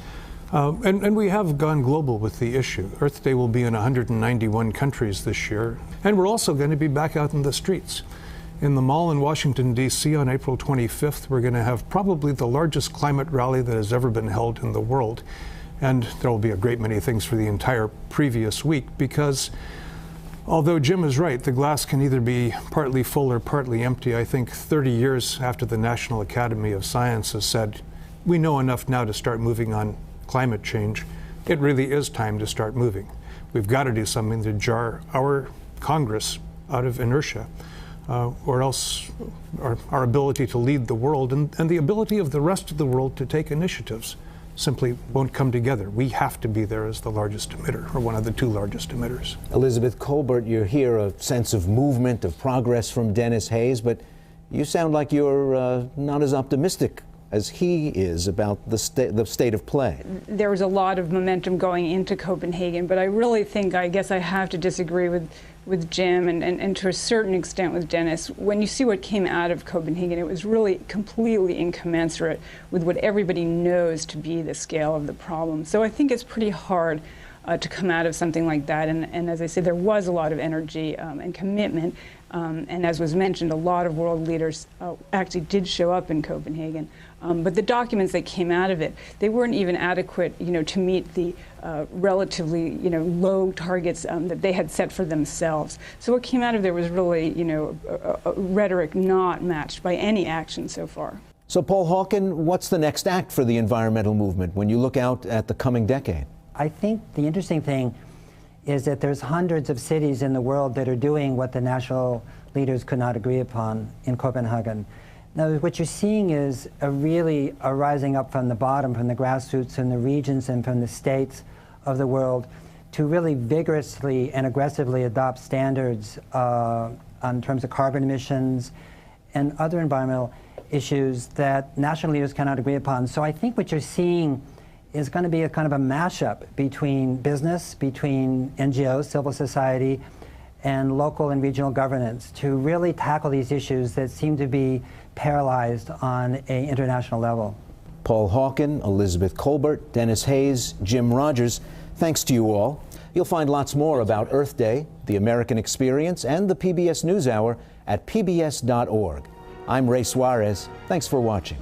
And we have gone global with the issue. Earth Day will be in 191 countries this year, and we're also going to be back out in the streets. In the Mall in Washington, D.C. on April 25th, we're going to have probably the largest climate rally that has ever been held in the world. And there will be a great many things for the entire previous week, because although Jim is right, the glass can either be partly full or partly empty. I think 30 years after the National Academy of Sciences said, we know enough now to start moving on climate change, it really is time to start moving. We've got to do something to jar our Congress out of inertia, or else our ability to lead the world and the ability of the rest of the world to take initiatives simply won't come together. We have to be there as the largest emitter, or one of the two largest emitters. Elizabeth Kolbert, you hear a sense of movement, of progress from Dennis Hayes, but you sound like you're not as optimistic as he is about the state of play. There was a lot of momentum going into Copenhagen, but I really think, I guess I have to disagree with Jim and to a certain extent with Dennis. When you see what came out of Copenhagen, it was really completely incommensurate with what everybody knows to be the scale of the problem. So I think it's pretty hard to come out of something like that. And as I say, there was a lot of energy and commitment. And as was mentioned, a lot of world leaders actually did show up in Copenhagen. But the documents that came out of it, they weren't even adequate, to meet the relatively, low targets that they had set for themselves. So what came out of there was really, a rhetoric not matched by any action so far. So, Paul Hawken, what's the next act for the environmental movement when you look out at the coming decade? I think the interesting thing is that there's hundreds of cities in the world that are doing what the national leaders could not agree upon in Copenhagen. Now, what you're seeing is a rising up from the bottom, from the grassroots and the regions and from the states of the world to really vigorously and aggressively adopt standards on terms of carbon emissions and other environmental issues that national leaders cannot agree upon. So I think what you're seeing is going to be a kind of a mashup between business, between NGOs, civil society, and local and regional governance to really tackle these issues that seem to be paralyzed on an international level. Paul Hawken, Elizabeth Kolbert, Dennis Hayes, Jim Rogers, thanks to you all. You'll find lots more about Earth Day, the American Experience, and the PBS NewsHour at pbs.org. I'm Ray Suarez. Thanks for watching.